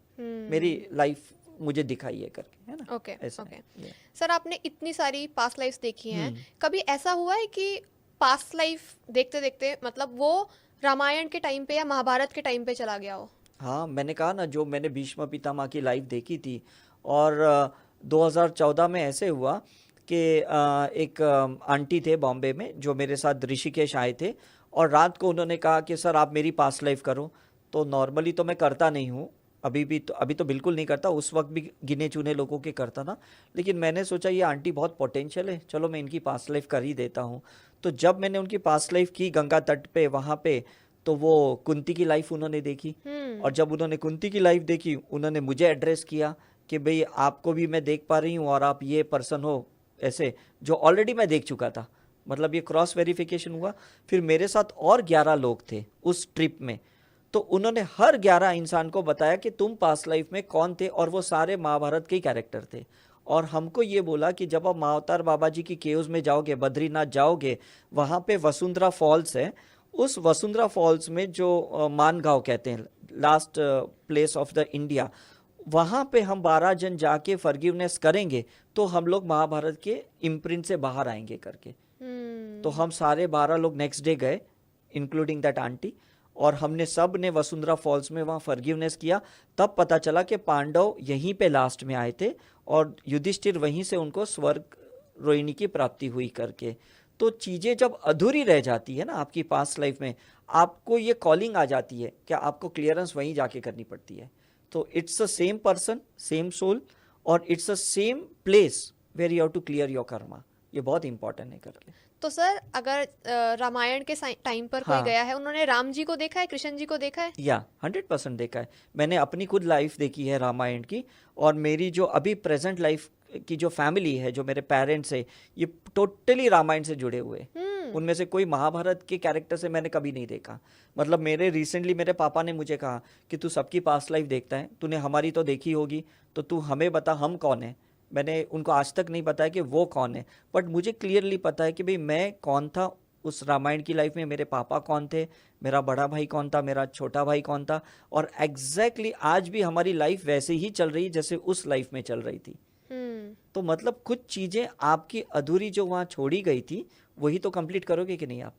मेरी लाइफ मुझे दिखाई है करके, है ना। ओके ऐसा ओके। है। सर आपने इतनी सारी पास्ट लाइफ्स देखी हैं, कभी ऐसा हुआ है कि पास्ट लाइफ देखते देखते मतलब वो रामायण के टाइम पे या महाभारत के टाइम पे चला गया हो? हाँ, मैंने कहा ना, जो मैंने भीष्म पितामह की लाइफ देखी थी, और 2014 में ऐसे हुआ कि एक आंटी थे बॉम्बे में जो मेरे साथ ऋषिकेश आए थे, और रात को उन्होंने कहा कि सर आप मेरी पास्ट लाइफ करो। तो नॉर्मली तो मैं करता नहीं हूँ, अभी तो बिल्कुल नहीं करता, उस वक्त भी गिने चुने लोगों के करता था, लेकिन मैंने सोचा ये आंटी बहुत पोटेंशियल है, चलो मैं इनकी पास्ट लाइफ कर ही देता हूँ। तो जब मैंने उनकी पास्ट लाइफ की गंगा तट पे वहाँ पे, तो वो कुंती की लाइफ उन्होंने देखी, और जब उन्होंने कुंती की लाइफ देखी उन्होंने मुझे एड्रेस किया कि भाई आपको भी मैं देख पा रही हूँ और आप ये पर्सन हो, ऐसे, जो ऑलरेडी मैं देख चुका था। मतलब ये क्रॉस वेरिफिकेशन हुआ। फिर मेरे साथ और 11 लोग थे उस ट्रिप में, तो उन्होंने हर 11 इंसान को बताया कि तुम पास्ट लाइफ में कौन थे, और वो सारे महाभारत के ही कैरेक्टर थे। और हमको ये बोला कि जब आप महाअवतार बाबा जी की केव्स में जाओगे, बद्रीनाथ जाओगे, वहाँ पे वसुंधरा फॉल्स है, उस वसुंधरा फॉल्स में जो मानगांव कहते हैं, last place of the India, वहाँ पे हम 12 जन जाके फॉरगिवनेस करेंगे तो हम लोग महाभारत के इम्प्रिंट से बाहर आएंगे करके। तो हम सारे 12 लोग नेक्स्ट डे गए, इंक्लूडिंग दैट आंटी, और हमने सब ने वसुंधरा फॉल्स में वहाँ फॉरगिवनेस किया। तब पता चला कि पांडव यहीं पे लास्ट में आए थे और युधिष्ठिर वहीं से उनको स्वर्ग रोहिणी की प्राप्ति हुई करके। तो चीज़ें जब अधूरी रह जाती है ना आपकी पास्ट लाइफ में, आपको ये कॉलिंग आ जाती है कि आपको क्लियरेंस वहीं जाके करनी पड़ती है। तो it's the same person, same soul, और it's the same place where you have to clear your karma. ये बहुत इंपॉर्टेंट है करके। तो सर अगर रामायण के टाइम पर कोई हाँ। गया है, उन्होंने राम जी को देखा है, कृष्ण जी को देखा है? या 100% देखा है, मैंने अपनी खुद लाइफ देखी है रामायण की, और मेरी जो अभी प्रेजेंट लाइफ की जो फैमिली है, जो मेरे पेरेंट्स है, ये टोटली रामायण से जुड़े हुए हैं। उनमें से कोई महाभारत के कैरेक्टर से मैंने कभी नहीं देखा। मतलब मेरे रिसेंटली मेरे पापा ने मुझे कहा कि तू सबकी पास्ट लाइफ देखता है, तूने हमारी तो देखी होगी, तो तू हमें बता हम कौन है। मैंने उनको आज तक नहीं बताया कि वो कौन है, बट मुझे क्लियरली पता है कि भाई मैं कौन था उस रामायण की लाइफ में, मेरे पापा कौन थे, मेरा बड़ा भाई कौन था, मेरा छोटा भाई कौन था, और एग्जैक्टली आज भी हमारी लाइफ वैसे ही चल रही जैसे उस लाइफ में चल रही थी। तो मतलब कुछ चीजें आपकी अधूरी जो वहाँ छोड़ी गई थी वही तो कंप्लीट करोगे कि नहीं आप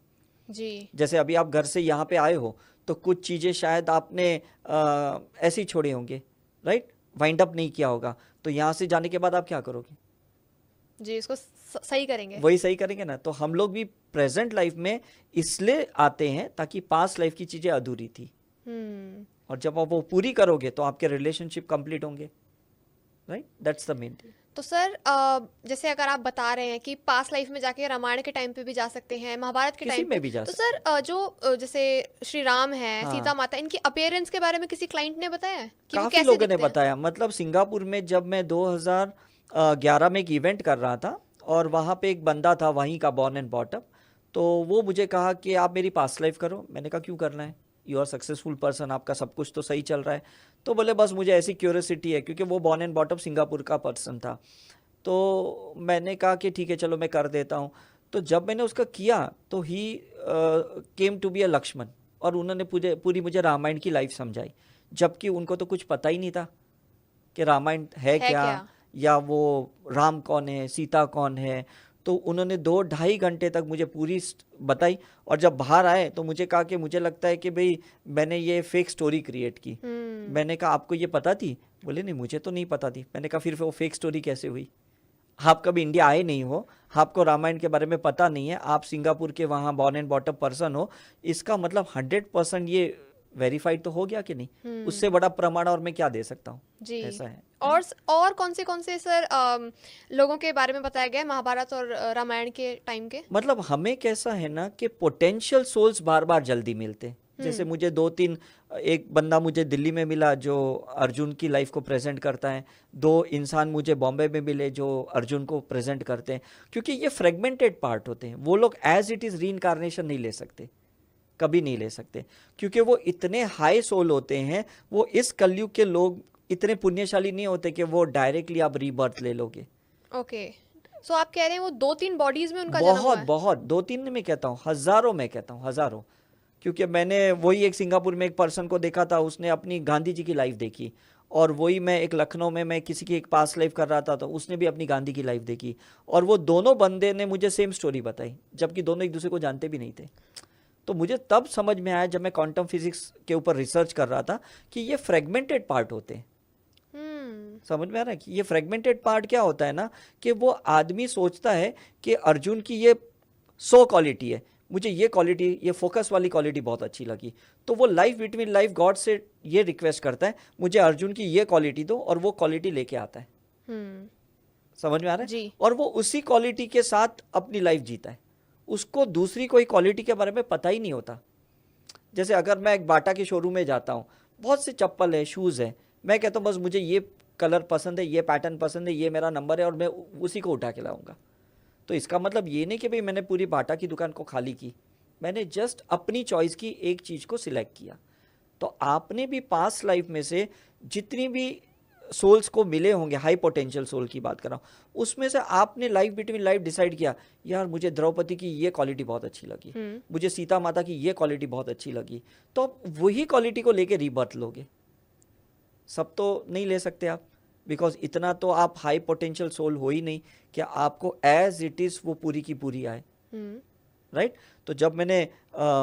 जी। जैसे अभी आप घर से यहाँ पे आए हो तो कुछ चीजें शायद आपने ऐसे ही छोड़े होंगे, राइट, वाइंड अप नहीं किया होगा, तो यहाँ से जाने के बाद आप क्या करोगे? जी, इसको सही करेंगे। वही सही करेंगे ना। तो हम लोग भी प्रेजेंट लाइफ में इसलिए आते हैं ताकि पास्ट लाइफ की चीजें अधूरी थी, और जब आप वो पूरी करोगे तो आपके रिलेशनशिप कंप्लीट होंगे, right? That's the main thing. तो सर जैसे अगर आप बता रहे हैं कि पास्ट लाइफ में जाके रामायण के टाइम पे भी जा सकते हैं, महाभारत के किसी टाइम में पे भी जा तो सकते सर जैसे श्री राम है, हाँ। सीता माता, इनकी अपीयरेंस के बारे में किसी क्लाइंट ने बताया है कि वो काफी कैसे लोगों ने दिखते हैं? बताया। मतलब सिंगापुर में जब मैं 2011 में एक इवेंट कर रहा था, और वहाँ पे एक बंदा था वहीं का, बॉर्न एंड बॉटम, तो वो मुझे कहा कि आप मेरी पास्ट लाइफ करो। मैंने कहा क्यों करना है, यू आर सक्सेसफुल पर्सन, आपका सब कुछ तो सही चल रहा है। तो बोले बस मुझे ऐसी क्यूरियोसिटी है, क्योंकि वो बॉर्न एंड बॉटम सिंगापुर का पर्सन था। तो मैंने कहा कि ठीक है चलो मैं कर देता हूँ। तो जब मैंने उसका किया तो ही came to be a Lakshman, और उन्होंने पूरी मुझे रामायण की लाइफ समझाई, जबकि उनको तो कुछ पता ही नहीं था कि रामायण है क्या, या वो राम कौन है, सीता कौन है। तो उन्होंने 2-2.5 घंटे तक मुझे पूरी बताई, और जब बाहर आए तो मुझे कहा कि मुझे लगता है कि भाई मैंने ये फेक स्टोरी क्रिएट की। मैंने कहा आपको ये पता थी? बोले नहीं मुझे तो नहीं पता थी। मैंने कहा फिर वो फेक स्टोरी कैसे हुई? आप कभी इंडिया आए नहीं हो, आपको रामायण के बारे में पता नहीं है, आप सिंगापुर के वहाँ बॉर्न एंड बॉटम पर्सन हो, इसका मतलब 100% ये वेरीफाइड तो हो गया कि नहीं? उससे बड़ा प्रमाण और मैं क्या दे सकता हूँ? जी। ऐसा है। और कौन से सर लोगों के बारे में बताया गया है महाभारत और रामायण के टाइम के? मतलब हमें कैसा है ना कि पोटेंशियल सोल्स बार बार जल्दी मिलते हैं। जैसे मुझे 2-3, एक बंदा मुझे दिल्ली में मिला जो अर्जुन की लाइफ को प्रेजेंट करता है, 2 इंसान मुझे बॉम्बे में मिले जो अर्जुन को प्रेजेंट करते हैं, क्योंकि ये फ्रेगमेंटेड पार्ट होते हैं। वो लोग एज इट इज रीइंकारनेशन नहीं ले सकते, कभी नहीं ले सकते, क्योंकि वो इतने हाई सोल होते हैं। वो इस कलयुग के लोग इतने पुण्यशाली नहीं होते कि वो डायरेक्टली आप रीबर्थ ले लोगे। ओके, सो आप कह रहे हैं वो 2-3 बॉडीज में उनका जन्म हुआ है? बहुत 2-3 में कहता हूँ, हजारों में कहता हूँ, हजारों। क्योंकि मैंने वही एक सिंगापुर में एक पर्सन को देखा था, उसने अपनी गांधी जी की लाइफ देखी, और वही मैं एक लखनऊ में मैं किसी की एक पास्ट लाइफ कर रहा था, तो उसने भी अपनी गांधी की लाइफ देखी, और वो दोनों बंदे ने मुझे सेम स्टोरी बताई, जबकि दोनों एक दूसरे को जानते भी नहीं थे। तो मुझे तब समझ में आया जब मैं क्वांटम फिजिक्स के ऊपर रिसर्च कर रहा था कि ये फ्रेगमेंटेड पार्ट होते हैं। समझ में आ रहा है कि ये फ्रेगमेंटेड पार्ट क्या होता है ना, कि वो आदमी सोचता है कि अर्जुन की ये 100 क्वालिटी है, मुझे ये क्वालिटी, ये फोकस वाली क्वालिटी बहुत अच्छी लगी, तो वो लाइफ बिटवीन लाइफ गॉड से ये रिक्वेस्ट करता है मुझे अर्जुन की ये क्वालिटी दो, और वो क्वालिटी लेके आता है। समझ में आ रहा है जी। और वो उसी क्वालिटी के साथ अपनी लाइफ जीता है, उसको दूसरी कोई क्वालिटी के बारे में पता ही नहीं होता। जैसे अगर मैं एक बाटा के शोरूम में जाता हूँ, बहुत से चप्पल है, शूज़ है, मैं कहता हूँ बस मुझे ये कलर पसंद है, ये पैटर्न पसंद है, ये मेरा नंबर है, और मैं उसी को उठा के लाऊंगा। तो इसका मतलब ये नहीं कि भाई मैंने पूरी बाटा की दुकान को खाली की, मैंने जस्ट अपनी चॉइस की एक चीज़ को सिलेक्ट किया। तो आपने भी पास्ट लाइफ में से जितनी भी सोल्स को मिले होंगे, हाई पोटेंशियल सोल की बात कर रहा हूँ, उसमें से आपने लाइफ बिटवीन लाइफ डिसाइड किया, यार मुझे द्रौपदी की ये क्वालिटी बहुत अच्छी लगी, मुझे सीता माता की ये क्वालिटी बहुत अच्छी लगी, तो आप वही क्वालिटी को लेके रीबर्थ लोगे। सब तो नहीं ले सकते आप, बिकॉज इतना तो आप हाई पोटेंशियल सोल हो ही नहीं कि आपको एज इट इज़ वो पूरी की पूरी आए, राइट? तो जब मैंने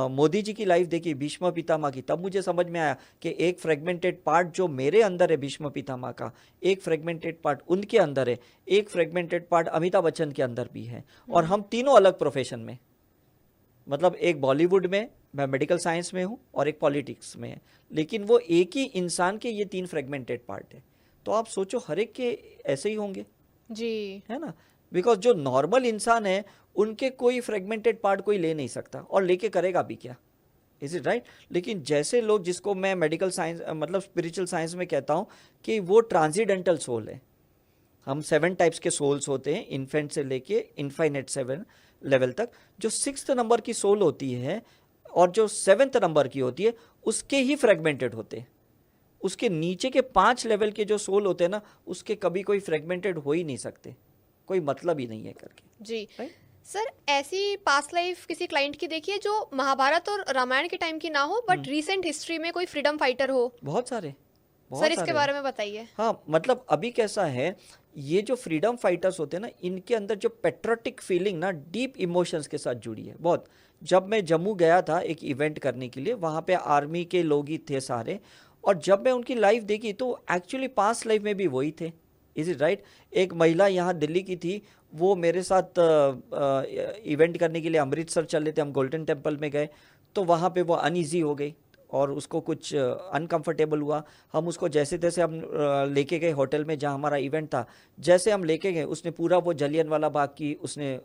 मोदी जी की लाइफ देखी, भीष्म पितामह की, तब मुझे समझ में आया कि एक फ्रेगमेंटेड पार्ट जो मेरे अंदर है भीष्म पितामह का, एक फ्रेगमेंटेड पार्ट उनके अंदर है, एक फ्रेगमेंटेड पार्ट अमिताभ बच्चन के अंदर भी है, और हम तीनों अलग प्रोफेशन में, मतलब एक बॉलीवुड में, मैं मेडिकल साइंस में हूँ, और एक पॉलिटिक्स में है, लेकिन वो एक ही इंसान के ये 3 फ्रेगमेंटेड पार्ट है। तो आप सोचो हर एक के ऐसे ही होंगे जी, है ना, बिकॉज जो नॉर्मल इंसान है उनके कोई फ्रेगमेंटेड पार्ट कोई ले नहीं सकता, और लेके करेगा भी क्या? Is it right? लेकिन जैसे लोग, जिसको मैं मेडिकल साइंस मतलब स्पिरिचुअल साइंस में कहता हूँ कि वो ट्रांसीडेंटल सोल है। हम 7 टाइप्स के सोल्स होते हैं, इन्फेंट से लेके इनफाइनाइट 7 लेवल तक। जो 6th नंबर की सोल होती है और जो 7th नंबर की होती है, उसके ही फ्रेगमेंटेड होते हैं। उसके नीचे के 5 लेवल के जो सोल होते हैं ना, उसके कभी कोई फ्रेगमेंटेड हो ही नहीं सकते, कोई मतलब ही नहीं है करके। जी राइट? सर, ऐसी पास्ट लाइफ किसी क्लाइंट की देखिए जो महाभारत और रामायण के टाइम की ना हो, बट रीसेंट हिस्ट्री में कोई फ्रीडम फाइटर हो? बहुत सारे, बहुत सर इसके सारे बारे में बताइए। हाँ, मतलब अभी कैसा है, ये जो फ्रीडम फाइटर्स होते हैं ना, इनके अंदर जो पेट्रियोटिक फीलिंग ना डीप इमोशंस के साथ जुड़ी है बहुत। जब मैं जम्मू गया था एक इवेंट करने के लिए, वहाँ पे आर्मी के लोग ही थे सारे, और जब मैं उनकी लाइफ देखी तो एक्चुअली पास्ट लाइफ में भी वही थे, इज इट राइट? एक महिला यहाँ दिल्ली की थी, वो मेरे साथ इवेंट करने के लिए अमृतसर चले थे, हम गोल्डन टेम्पल में गए, तो वहाँ पे वो अनईजी हो गई और उसको कुछ अनकंफर्टेबल हुआ। हम उसको जैसे तैसे हम लेके गए होटल में जहाँ हमारा इवेंट था। जैसे हम लेके गए, उसने पूरा वो जलियांवाला बाग की उसने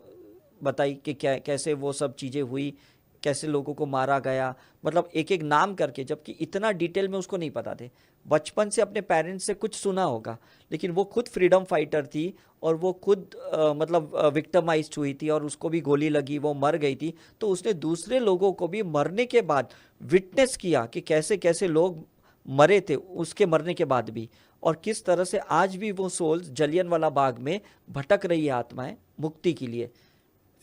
बताई कि क्या कैसे वो सब चीज़ें हुई, कैसे लोगों को मारा गया, मतलब एक एक नाम करके, जबकि इतना डिटेल में उसको नहीं पता थे। बचपन से अपने पेरेंट्स से कुछ सुना होगा, लेकिन वो खुद फ्रीडम फाइटर थी और वो खुद मतलब विक्टिमाइज्ड हुई थी और उसको भी गोली लगी, वो मर गई थी। तो उसने दूसरे लोगों को भी मरने के बाद विटनेस किया कि कैसे कैसे लोग मरे थे उसके मरने के बाद भी, और किस तरह से आज भी वो सोल्स जलियांवाला बाग में भटक रही है आत्माएं मुक्ति के लिए।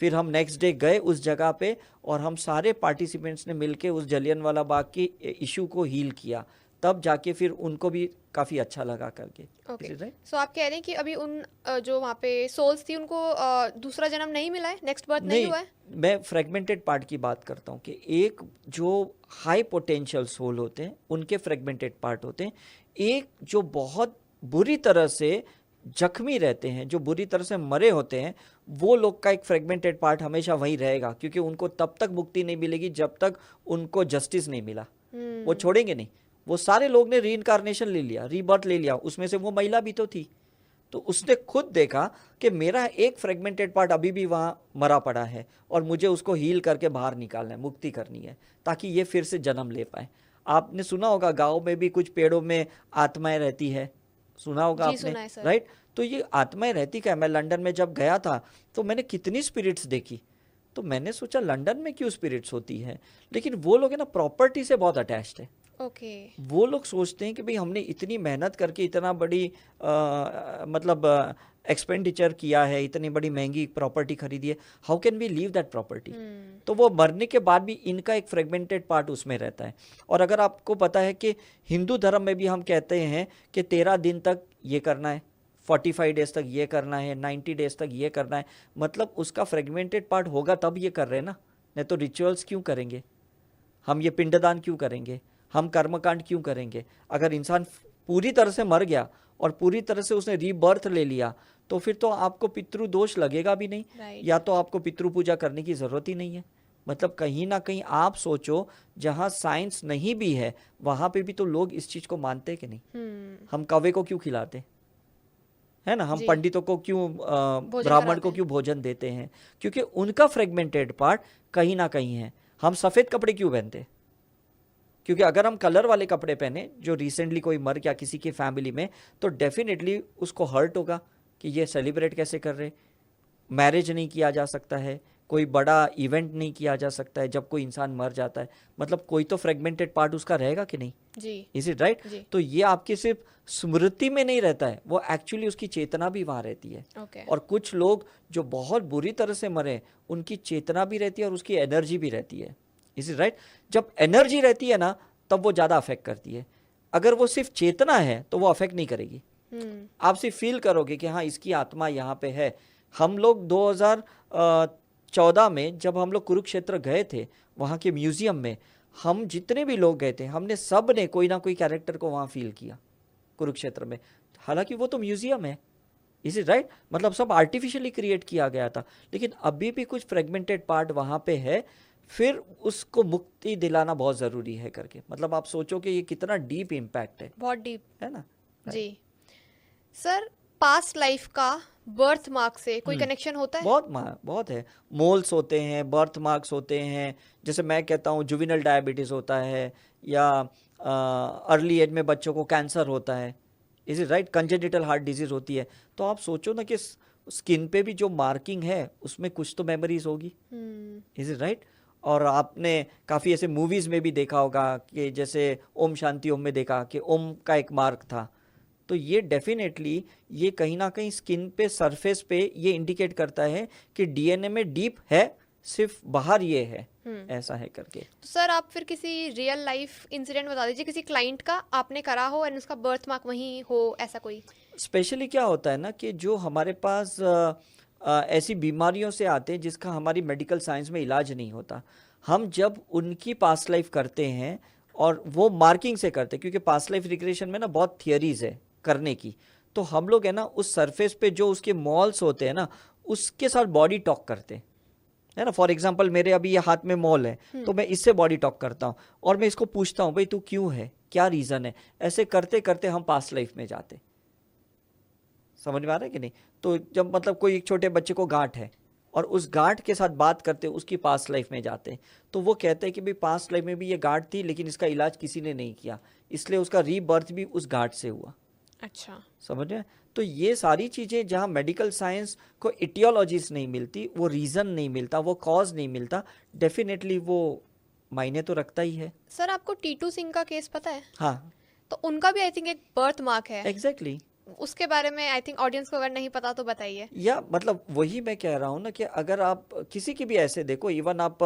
फिर हम नेक्स्ट डे गए उस जगह पे और हम सारे पार्टिसिपेंट्स ने मिलके उस जलियांवाला बाग की इशू को हील किया, तब जाके फिर उनको भी काफ़ी अच्छा लगा करके। ओके, सो आप कह रहे हैं कि अभी उन जो वहाँ पे सोल्स थी उनको दूसरा जन्म नहीं मिला है, नेक्स्ट बर्थ नहीं हुआ है? मैं फ्रेगमेंटेड पार्ट की बात करता हूँ कि एक जो हाई पोटेंशियल सोल होते हैं उनके फ्रेगमेंटेड पार्ट होते हैं, एक जो बहुत बुरी तरह से जख्मी रहते हैं, जो बुरी तरह से मरे होते हैं, वो लोग का एक फ्रेगमेंटेड पार्ट हमेशा वहीं रहेगा, क्योंकि उनको तब तक मुक्ति नहीं मिलेगी जब तक उनको जस्टिस नहीं मिला। वो छोड़ेंगे नहीं। वो सारे लोग ने रीइंकार्नेशन ले लिया, रीबर्थ ले लिया, उसमें से वो महिला भी तो थी। तो उसने खुद देखा कि मेरा एक फ्रेगमेंटेड पार्ट अभी भी वहाँ मरा पड़ा है और मुझे उसको हील करके बाहर निकालना है, मुक्ति करनी है, ताकि ये फिर से जन्म ले पाए। आपने सुना होगा गाँव में भी कुछ पेड़ों में आत्माएं रहती है, सुना होगा आपने, राइट? तो ये आत्माएं रहती क्या? मैं लंदन में जब गया था तो मैंने कितनी स्पिरिट्स देखी, तो मैंने सोचा लंदन में क्यों स्पिरिट्स होती है, लेकिन वो लोग है ना प्रॉपर्टी से बहुत अटैच्ड है। वो लोग सोचते हैं कि भाई हमने इतनी मेहनत करके इतना बड़ी मतलब एक्सपेंडिचर किया है, इतनी बड़ी महंगी प्रॉपर्टी खरीदी है, how can we leave that property? तो वो मरने के बाद भी इनका एक फ्रेगमेंटेड पार्ट उसमें रहता है। और अगर आपको पता है कि हिंदू धर्म में भी हम कहते हैं कि 13 दिन तक ये करना है, 45 डेज तक ये करना है, 90 डेज तक ये करना है, मतलब उसका फ्रेगमेंटेड पार्ट होगा तब ये कर रहे हैं ना, नहीं तो रिचुअल्स क्यों करेंगे हम, ये पिंडदान क्यों करेंगे हम, कर्मकांड क्यों करेंगे? अगर इंसान पूरी तरह से मर गया और पूरी तरह से उसने रीबर्थ ले लिया तो फिर तो आपको पितृ दोष लगेगा भी नहीं, या तो आपको पितृ पूजा करने की जरूरत ही नहीं है। मतलब कहीं ना कहीं आप सोचो, जहाँ साइंस नहीं भी है वहां पे भी तो लोग इस चीज को मानते कि नहीं? हम कौवे को क्यों खिलाते है ना, हम पंडितों को क्यों, ब्राह्मण को क्यों भोजन देते हैं? क्योंकि उनका फ्रेगमेंटेड पार्ट कहीं ना कहीं है। हम सफेद कपड़े क्यों पहनते? क्योंकि अगर हम कलर वाले कपड़े पहने, जो रिसेंटली कोई मर गया किसी की फैमिली में, तो डेफिनेटली उसको हर्ट होगा कि ये सेलिब्रेट कैसे कर रहे, मैरिज नहीं किया जा सकता है, कोई बड़ा इवेंट नहीं किया जा सकता है जब कोई इंसान मर जाता है, मतलब कोई तो फ्रेगमेंटेड पार्ट उसका रहेगा कि नहीं जी? Is it right? तो ये आपकी सिर्फ स्मृति में नहीं रहता है, वो एक्चुअली उसकी चेतना भी वहां रहती है। और कुछ लोग जो बहुत बुरी तरह से मरे, उनकी चेतना भी रहती है और उसकी एनर्जी भी रहती है। Is it right? जब एनर्जी रहती है ना तब वो ज्यादा अफेक्ट करती है, अगर वो सिर्फ चेतना है तो वो अफेक्ट नहीं करेगी। आप सिर्फ फील करोगे कि हाँ इसकी आत्मा यहाँ पे है। हम लोग 2014 में जब हम लोग कुरुक्षेत्र गए थे, वहाँ के म्यूजियम में हम जितने भी लोग गए थे, हमने सब ने कोई ना कोई कैरेक्टर को वहाँ फील किया कुरुक्षेत्र में, हालांकि वो तो म्यूजियम है। Is it right? मतलब सब आर्टिफिशियली क्रिएट किया गया था, लेकिन अभी भी कुछ फ्रेगमेंटेड पार्ट वहाँ पे है, फिर उसको मुक्ति दिलाना बहुत जरूरी है करके। मतलब आप सोचो कि ये कितना डीप इम्पैक्ट है, बहुत डीप है ना जी। सर, पास्ट लाइफ का बर्थ मार्क से कोई कनेक्शन होता है? बहुत है। मोल्स होते हैं, बर्थ मार्क्स होते हैं, जैसे मैं कहता हूँ जुविनल डायबिटीज होता है, या अर्ली एज में बच्चों को कैंसर होता है। Is it right? Congenital heart disease होती है। तो आप सोचो ना कि स्किन पे भी जो मार्किंग है उसमें कुछ तो मेमोरीज होगी। Is it right? और आपने काफ़ी ऐसे मूवीज़ में भी देखा होगा कि जैसे ओम शांति ओम में देखा कि ओम का एक मार्क था। तो ये डेफिनेटली ये कहीं ना कहीं स्किन पे, सरफेस पे ये इंडिकेट करता है कि डीएनए में डीप है, सिर्फ बाहर ये है, ऐसा है करके। तो सर आप फिर किसी रियल लाइफ इंसिडेंट बता दीजिए, किसी क्लाइंट का आपने करा हो और उसका बर्थ मार्क वहीं हो, ऐसा कोई? स्पेशली क्या होता है ना कि जो हमारे पास ऐसी बीमारियों से आते हैं जिसका हमारी मेडिकल साइंस में इलाज नहीं होता, हम जब उनकी पास्ट लाइफ करते हैं और वो मार्किंग से करते हैं, क्योंकि पास्ट लाइफ रिग्रेशन में ना बहुत थियरीज है करने की, तो हम लोग है ना उस सरफेस पे जो उसके मॉल्स होते हैं ना उसके साथ बॉडी टॉक करते हैं, है ना। फॉर एग्जाम्पल मेरे अभी ये हाथ में मॉल है तो मैं इससे बॉडी टॉक करता हूँ और मैं इसको पूछता हूँ भाई तू क्यों है, क्या रीज़न है। ऐसे करते करते हम पास्ट लाइफ में जाते, समझ में आ रहा है कि नहीं। तो जब मतलब कोई एक छोटे बच्चे को गांठ है और उस गांठ के साथ बात करते उसकी पास्ट लाइफ में जाते हैं तो वो कहते हैं कि भाई पास्ट लाइफ में भी ये गांठ थी लेकिन इसका इलाज किसी ने नहीं किया, इसलिए उसका रीबर्थ भी उस गांठ से हुआ। अच्छा, समझ रहे हैं। तो ये सारी चीज़ें जहाँ मेडिकल साइंस को इटियोलॉजीज नहीं मिलती, वो रीज़न नहीं मिलता, वो कॉज नहीं मिलता, डेफिनेटली वो मायने तो रखता ही है। सर आपको टीटू सिंह का केस पता है? हाँ तो उनका भी आई थिंक एक बर्थ मार्क है। एग्जैक्टली उसके बारे में आई थिंक ऑडियंस को अगर नहीं पता तो बताइए। या मतलब वही मैं कह रहा हूँ ना कि अगर आप किसी की भी ऐसे देखो, इवन आप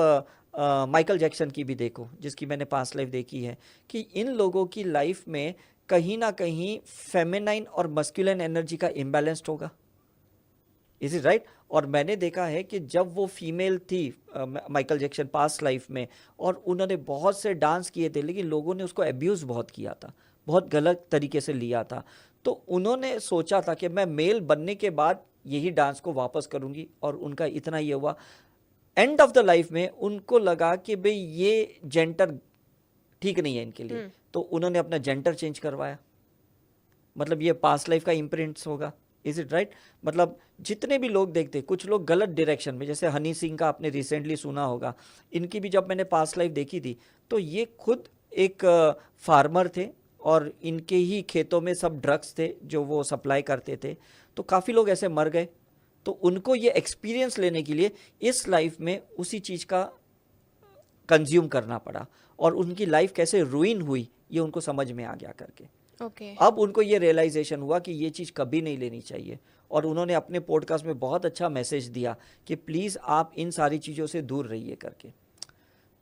माइकल जैक्सन की भी देखो जिसकी मैंने पास्ट लाइफ देखी है, कि इन लोगों की लाइफ में कहीं ना कहीं फेमिनाइन और मस्कुलिन एनर्जी का इम्बैलेंस्ड होगा। Is it right. और मैंने देखा है कि जब वो फीमेल थी माइकल जैक्सन पास्ट लाइफ में, और उन्होंने बहुत से डांस किए थे लेकिन लोगों ने उसको एब्यूज़ बहुत किया था, बहुत गलत तरीके से लिया था। तो उन्होंने सोचा था कि मैं मेल बनने के बाद यही डांस को वापस करूंगी, और उनका इतना ये हुआ। एंड ऑफ द लाइफ में उनको लगा कि भाई ये जेंडर ठीक नहीं है इनके लिए, तो उन्होंने अपना जेंडर चेंज करवाया। मतलब ये पास्ट लाइफ का इम्प्रिंट्स होगा। Is it right. मतलब जितने भी लोग देखते, कुछ लोग गलत डायरेक्शन में, जैसे हनी सिंह का आपने रिसेंटली सुना होगा, इनकी भी जब मैंने पास्ट लाइफ देखी थी तो ये खुद एक फार्मर थे और इनके ही खेतों में सब ड्रग्स थे जो वो सप्लाई करते थे। तो काफ़ी लोग ऐसे मर गए। तो उनको ये एक्सपीरियंस लेने के लिए इस लाइफ में उसी चीज़ का कंज्यूम करना पड़ा, और उनकी लाइफ कैसे रूइन हुई ये उनको समझ में आ गया करके। अब उनको ये रियलाइजेशन हुआ कि ये चीज़ कभी नहीं लेनी चाहिए, और उन्होंने अपने पॉडकास्ट में बहुत अच्छा मैसेज दिया कि प्लीज़ आप इन सारी चीज़ों से दूर रहिए करके।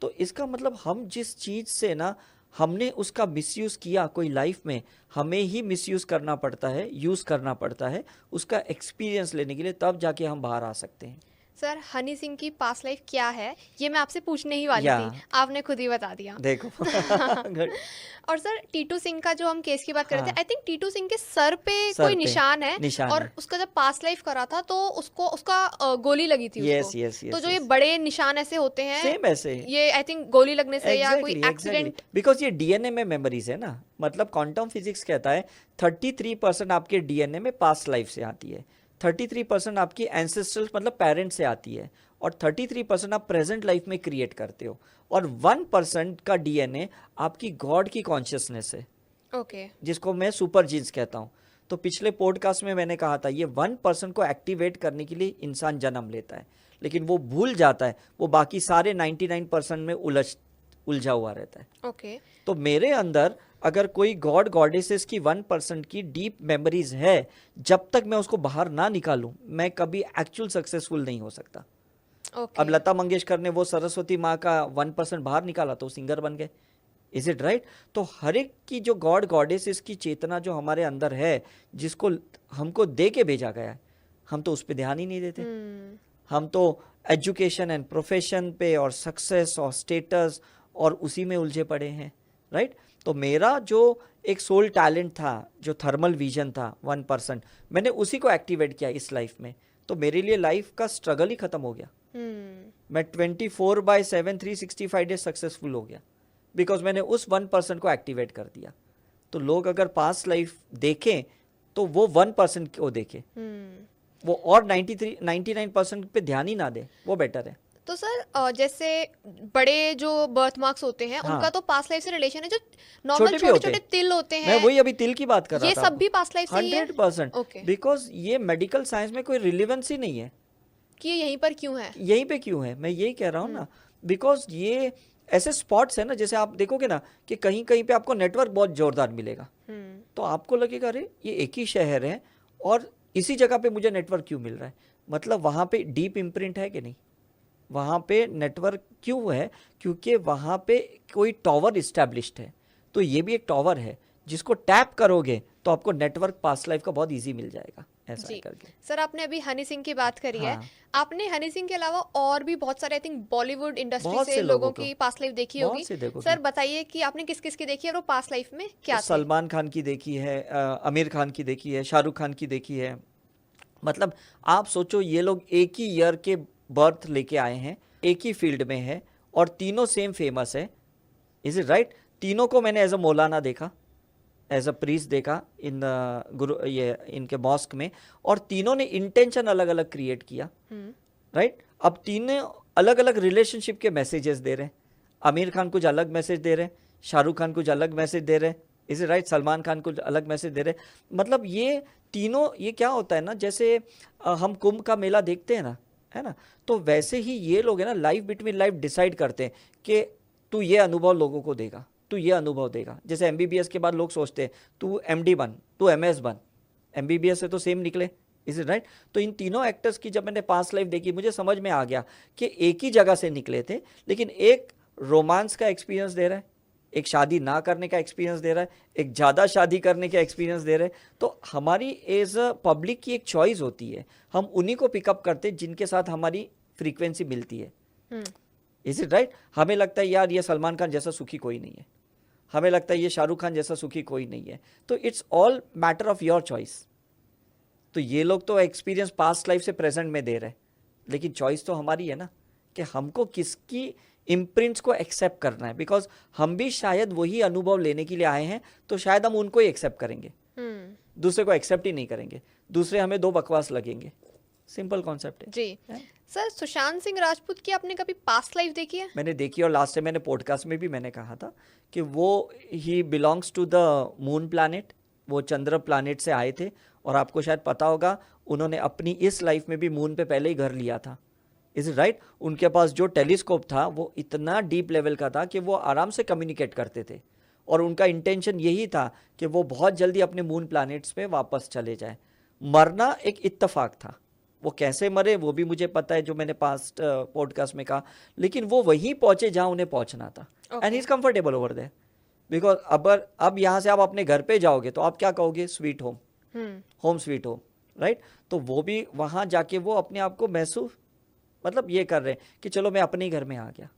तो इसका मतलब हम जिस चीज़ से ना हमने उसका मिसयूज़ किया कोई लाइफ में, हमें ही मिसयूज़ करना पड़ता है, यूज़ करना पड़ता है उसका एक्सपीरियंस लेने के लिए, तब जाके हम बाहर आ सकते हैं। सर हनी सिंह की पास्ट लाइफ क्या है ये मैं आपसे पूछने ही वाली थी, आपने खुद ही बता दिया। देखो और सर टीटू सिंह का जो हम केस की बात कर रहे थे, आई थिंक टीटू सिंह के सर पे कोई निशान है, और उसका जब पास्ट लाइफ करा था तो उसको उसका गोली लगी थी उसको। तो जो ये बड़े निशान ऐसे होते हैं, सेम ऐसे ये आई थिंक गोली लगने से या कोई एक्सीडेंट, बिकॉज ये डीएनए में मेमोरीज है ना। मतलब क्वांटम फिजिक्स कहता है 33% आपके डीएनए में पास्ट लाइफ से आती है, 33% आपकी एंसेस्ट्रल मतलब पेरेंट्स से आती है, और 33% आप प्रेजेंट लाइफ में क्रिएट करते हो, और 1% का डीएनए आपकी गॉड की कॉन्शियसनेस है, जिसको मैं सुपर जीन्स कहता हूँ। तो पिछले पॉडकास्ट में मैंने कहा था ये 1% को एक्टिवेट करने के लिए इंसान जन्म लेता है, लेकिन वो भूल जाता है, वो बाकी सारे 99% में उलझा हुआ रहता है। तो मेरे अंदर अगर कोई गॉड गॉडेसेस की 1% की डीप मेमोरीज है, जब तक मैं उसको बाहर ना निकालूं मैं कभी एक्चुअल सक्सेसफुल नहीं हो सकता। अब लता मंगेशकर ने वो सरस्वती माँ का 1% बाहर निकाला तो सिंगर बन गए। Is it right. तो हर एक की जो गॉड गॉडेसेस की चेतना जो हमारे अंदर है, जिसको हमको दे के भेजा गया है, हम तो उस पर ध्यान ही नहीं देते। हम तो एजुकेशन एंड प्रोफेशन पे और सक्सेस और स्टेटस और उसी में उलझे पड़े हैं, राइट। तो मेरा जो एक सोल टैलेंट था, जो थर्मल विजन था 1%, मैंने उसी को एक्टिवेट किया इस लाइफ में। तो मेरे लिए लाइफ का स्ट्रगल ही खत्म हो गया। मैं 24/7 365 डेज सक्सेसफुल हो गया, बिकॉज मैंने उस 1% को एक्टिवेट कर दिया। तो लोग अगर पास्ट लाइफ देखें तो वो 1% को देखें, वो और 99% पे ध्यान ही ना दे, वो बेटर है। तो सर जैसे बड़े जो बर्थ मार्क्स होते हैं, उनका तो पास्ट लाइफ से रिलेशन है। जो नॉर्मल छोटे छोटे तिल होते हैं, मैं वही अभी तिल की बात कर रहा था, ये सब भी पास्ट लाइफ से ही है 100%। बिकॉज ये मेडिकल साइंस में कोई रिलेवेंस ही नहीं है कि ये यहीं पर क्यों है, यहीं पे क्यों है। मैं यही कह रहा हूँ ना, बिकॉज ये ऐसे स्पॉट्स है ना, जैसे आप देखोगे ना कि कहीं कहीं पे आपको नेटवर्क बहुत जोरदार मिलेगा, तो आपको लगेगा अरे ये एक ही शहर है और इसी जगह पे मुझे नेटवर्क क्यों मिल रहा है। मतलब वहाँ पे डीप इम्प्रिंट है कि नहीं, वहाँ पे नेटवर्क क्यों है, क्योंकि वहाँ पे कोई टावर इस्टेब्लिश्ड है। तो ये भी एक टावर है, जिसको टैप करोगे तो आपको नेटवर्क पास्ट लाइफ का बहुत इजी मिल जाएगा। ऐसा जी करके। सर, आपने अभी हनी सिंह की बात करी है। हाँ, आपने हनी सिंह के अलावा और भी बहुत सारे आई थिंक बॉलीवुड इंडस्ट्री बहुत से से लोगों लोगों को, की पास्ट लाइफ देखी बहुत होगी। से देखोगे। सर बताइए कि आपने किस किस की देखी है और वो पास्ट लाइफ में क्या थे। सलमान खान की देखी है, आमिर खान की देखी है, शाहरुख खान की देखी है। मतलब आप सोचो, ये लोग एक ही ईयर के बर्थ लेके आए हैं, एक ही फील्ड में है, और तीनों सेम फेमस है। Is it right? तीनों को मैंने एज अ मौलाना देखा, एज अ प्रीस्ट देखा इन गुरु, ये इनके मॉस्क में, और तीनों ने इंटेंशन अलग अलग क्रिएट किया। राइट? अब तीनों अलग अलग रिलेशनशिप के मैसेजेस दे रहे हैं। आमिर खान कुछ अलग मैसेज दे रहे हैं, शाहरुख खान कुछ अलग मैसेज दे रहे हैं, is it right? Salman Khan कुछ अलग मैसेज दे रहे हैं। मतलब ये तीनों, ये क्या होता है ना, जैसे हम कुंभ का मेला देखते हैं ना, है ना, तो वैसे ही ये लोग है ना, लाइफ बिटवीन लाइफ डिसाइड करते हैं कि तू ये अनुभव लोगों को देगा, तू ये अनुभव देगा। जैसे एमबीबीएस के बाद लोग सोचते हैं तू एमडी बन, तू एमएस बन, एमबीबीएस से तो सेम निकले। Is it right? तो इन तीनों एक्टर्स की जब मैंने पास्ट लाइफ देखी, मुझे समझ में आ गया कि एक ही जगह से निकले थे, लेकिन एक रोमांस का एक्सपीरियंस दे रहा है, एक शादी ना करने का एक्सपीरियंस दे रहा है, एक ज़्यादा शादी करने का एक्सपीरियंस दे रहे हैं। तो हमारी एज अ पब्लिक की एक चॉइस होती है, हम उन्हीं को पिकअप करते हैं जिनके साथ हमारी फ्रीक्वेंसी मिलती है। Is it right? हमें लगता है यार ये सलमान खान जैसा सुखी कोई नहीं है, हमें लगता है ये शाहरुख खान जैसा सुखी कोई नहीं है। तो it's all matter of your choice. तो ये लोग तो एक्सपीरियंस पास्ट लाइफ से प्रेजेंट में दे रहे हैं, लेकिन चॉइस तो हमारी है ना, कि हमको किसकी इम्प्रिंट्स को एक्सेप्ट करना है। बिकॉज हम भी शायद वही अनुभव लेने के लिए आए हैं, तो शायद हम उनको ही एक्सेप्ट करेंगे, दूसरे को एक्सेप्ट ही नहीं करेंगे, दूसरे हमें दो बकवास लगेंगे। सिंपल कॉन्सेप्ट है जी सर, सुशांत सिंह राजपूत की आपने कभी पास्ट लाइफ देखी है? मैंने देखी, और लास्ट टाइम मैंने पॉडकास्ट में भी मैंने कहा था कि वो ही belongs to the moon planet, वो चंद्र प्लैनेट से आए थे। और आपको शायद पता होगा, उन्होंने अपनी इस लाइफ में भी मून पे पहले ही घर लिया था। Is it right? उनके पास जो टेलीस्कोप था वो इतना डीप लेवल का था कि वो आराम से कम्युनिकेट करते थे, और उनका इंटेंशन यही था कि वो बहुत जल्दी अपने मून प्लैनेट्स पे वापस चले जाए। मरना एक इत्तेफाक था, वो कैसे मरे वो भी मुझे पता है, जो मैंने पास्ट पॉडकास्ट में कहा, लेकिन वो वहीं पहुंचे जहां उन्हें पहुंचना था। And he is comfortable over there. Because अब यहाँ से आप अपने घर पे जाओगे तो आप क्या कहोगे? Sweet home, home sweet home, right? तो वो भी वहां जाके वो अपने आप को महसूस, मतलब ये कर रहे हैं कि चलो मैं अपने ही घर में आ गया।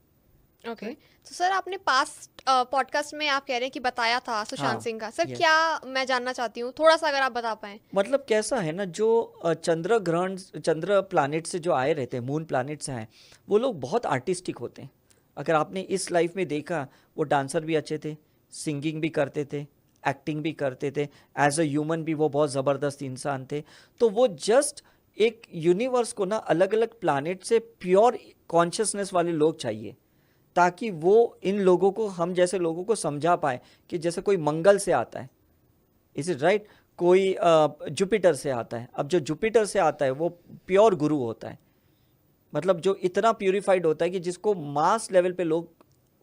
ओके तो सर, आपने पास्ट पॉडकास्ट में आप कह रहे हैं कि बताया था सुशांत हाँ, सिंह का। Sir yes. क्या, मैं जानना चाहती हूँ थोड़ा सा, अगर आप बता पाएं। मतलब कैसा है ना, जो चंद्र ग्रहण, चंद्र प्लैनेट से जो आए रहते हैं, मून प्लैनेट से आए, वो लोग बहुत आर्टिस्टिक होते हैं। अगर आपने इस लाइफ में देखा, वो डांसर भी अच्छे थे, सिंगिंग भी करते थे, एक्टिंग भी करते थे, एज अ ह्यूमन भी वो बहुत ज़बरदस्त इंसान थे। तो वो जस्ट एक यूनिवर्स को ना अलग अलग प्लैनेट से प्योर कॉन्शियसनेस वाले लोग चाहिए, ताकि वो इन लोगों को, हम जैसे लोगों को समझा पाए कि जैसे कोई मंगल से आता है, इज इट राइट, कोई जुपिटर से आता है। अब जो जुपिटर से आता है वो प्योर गुरु होता है, मतलब जो इतना प्यूरिफाइड होता है कि जिसको मास लेवल पे लोग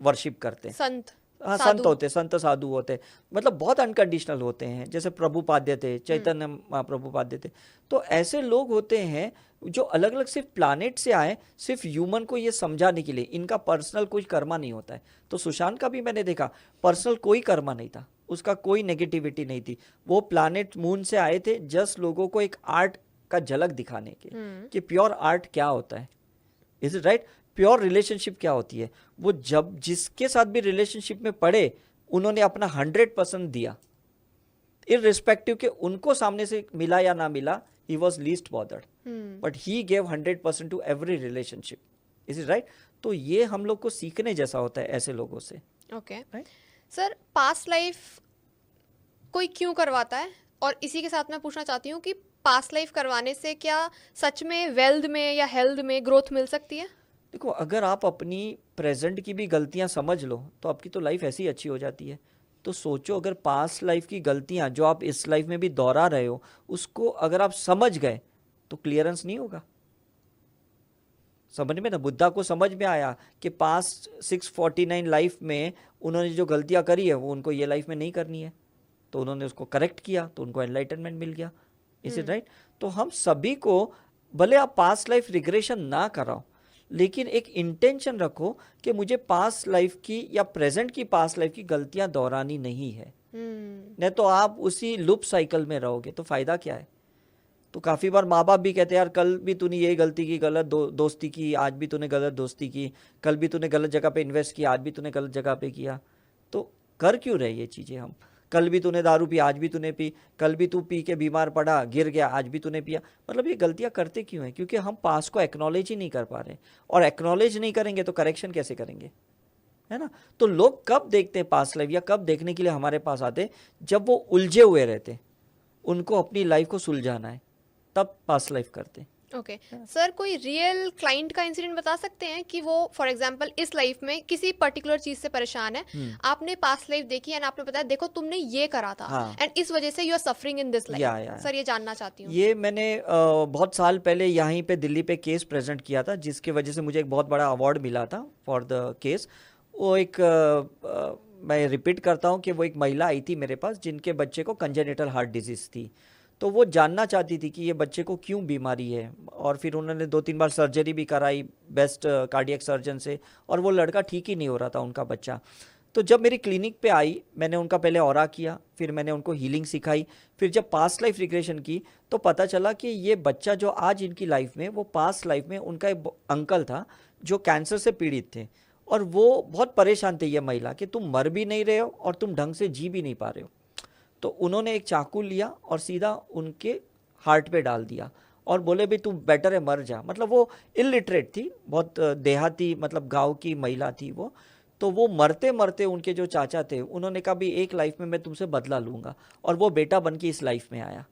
वर्शिप करते हैं। संत, हाँ, साधु। संत होते, संत साधु होते, मतलब बहुत अनकंडीशनल होते हैं। जैसे प्रभुपाद्य थे, चैतन्य महाप्रभुपाद्य थे। तो ऐसे लोग होते हैं जो अलग अलग सिर्फ प्लानिट से आए, सिर्फ ह्यूमन को ये समझाने के लिए। इनका पर्सनल कोई कर्मा नहीं होता है। तो सुशांत का भी मैंने देखा, पर्सनल कोई कर्मा नहीं था, उसका कोई नेगेटिविटी नहीं थी। वो प्लानिट मून से आए थे जस्ट लोगों को एक आर्ट का झलक दिखाने के, कि प्योर आर्ट क्या होता है, is it right, pure relationship क्या होती है। वो जब जिसके साथ भी रिलेशनशिप में पड़े, उन्होंने अपना 100% दिया, इररिस्पेक्टिव के उनको सामने से मिला या ना मिला। He was least bothered, but he gave 100% to every relationship, is it right. तो ये हम लोग को सीखने जैसा होता है ऐसे लोगों से। Okay right. Sir, past life कोई क्यों करवाता है? और इसी के साथ मैं पूछना चाहती हूँ कि पास्ट लाइफ करवाने से क्या सच में वेल्थ में या हेल्थ में ग्रोथ मिल सकती है? देखो, अगर आप अपनी प्रेजेंट की भी गलतियां समझ लो तो आपकी तो लाइफ ऐसी अच्छी हो जाती है। तो सोचो, अगर पास्ट लाइफ की गलतियां जो आप इस लाइफ में भी दोहरा रहे हो, उसको अगर आप समझ गए तो क्लियरेंस नहीं होगा। समझ में ना, बुद्धा को समझ में आया कि पास्ट 649 लाइफ में उन्होंने जो गलतियां करी है वो उनको ये लाइफ में नहीं करनी है, तो उन्होंने उसको करेक्ट किया, तो उनको एनलाइटनमेंट मिल गया। Is it right? तो हम सभी को, भले आप पास्ट लाइफ रिग्रेशन ना कराओ, लेकिन एक इंटेंशन रखो कि मुझे पास्ट लाइफ की या प्रेजेंट की पास्ट लाइफ की गलतियां दोहरानी नहीं है। नहीं तो आप उसी लूप साइकिल में रहोगे, तो फायदा क्या है। तो काफ़ी बार माँ बाप भी कहते हैं यार कल भी तूने ये गलती की, गलत दोस्ती की, आज भी तूने गलत दोस्ती की, कल भी तूने गलत जगह पे इन्वेस्ट किया, आज भी तूने गलत जगह पे किया। तो कर क्यों रहे ये चीज़ें हम? कल भी तूने दारू पी, आज भी तूने पी, कल भी तू पी के बीमार पड़ा, गिर गया, आज भी तूने पिया। मतलब ये गलतियाँ करते क्यों हैं? क्योंकि हम पास को एक्नॉलेज ही नहीं कर पा रहे, और एक्नॉलेज नहीं करेंगे तो करेक्शन कैसे करेंगे, है ना? तो लोग कब देखते हैं पास्ट लाइफ, या कब देखने के लिए हमारे पास आते हैं? जब वो उलझे हुए रहते, उनको अपनी लाइफ को सुलझाना है, तब पास्ट लाइफ करते हैं। ओके सर, कोई रियल क्लाइंट का इंसिडेंट बता सकते हैं कि वो फॉर एग्जांपल इस लाइफ में किसी पर्टिकुलर चीज से परेशान है, आपने पास्ट लाइफ देखी एंड आपने बताया देखो तुमने ये करा था एंड इस वजह से you are suffering in this life. Sir ये जानना चाहती हूँ। ये मैंने बहुत साल पहले यहीं पे दिल्ली पे केस प्रेजेंट किया था, जिसके वजह से मुझे एक बहुत बड़ा अवार्ड मिला था फॉर द केस। वो एक मैं रिपीट करता हूँ कि वो एक महिला आई थी मेरे पास जिनके बच्चे को कंजेनिटल हार्ट डिजीज़ थी। तो वो जानना चाहती थी कि ये बच्चे को क्यों बीमारी है, और फिर उन्होंने 2-3 बार सर्जरी भी कराई बेस्ट कार्डियक सर्जन से, और वो लड़का ठीक ही नहीं हो रहा था उनका बच्चा। तो जब मेरी क्लिनिक पे आई, मैंने उनका पहले ऑरा किया, फिर मैंने उनको हीलिंग सिखाई, फिर जब पास्ट लाइफ रिग्रेशन की तो पता चला कि ये बच्चा जो आज इनकी लाइफ में, वो पास्ट लाइफ में उनका एक अंकल था जो कैंसर से पीड़ित थे, और वो बहुत परेशान थे ये महिला कि तुम मर भी नहीं रहे हो और तुम ढंग से जी भी नहीं पा रहे हो। तो उन्होंने एक चाकू लिया और सीधा उनके हार्ट पे डाल दिया और बोले भी तू बेटर है मर जा। मतलब वो इलिटरेट थी, बहुत देहाती, मतलब गांव की महिला थी वो। तो वो मरते मरते उनके जो चाचा थे उन्होंने कहा भी एक लाइफ में मैं तुमसे बदला लूँगा, और वो बेटा बन के इस लाइफ में आया।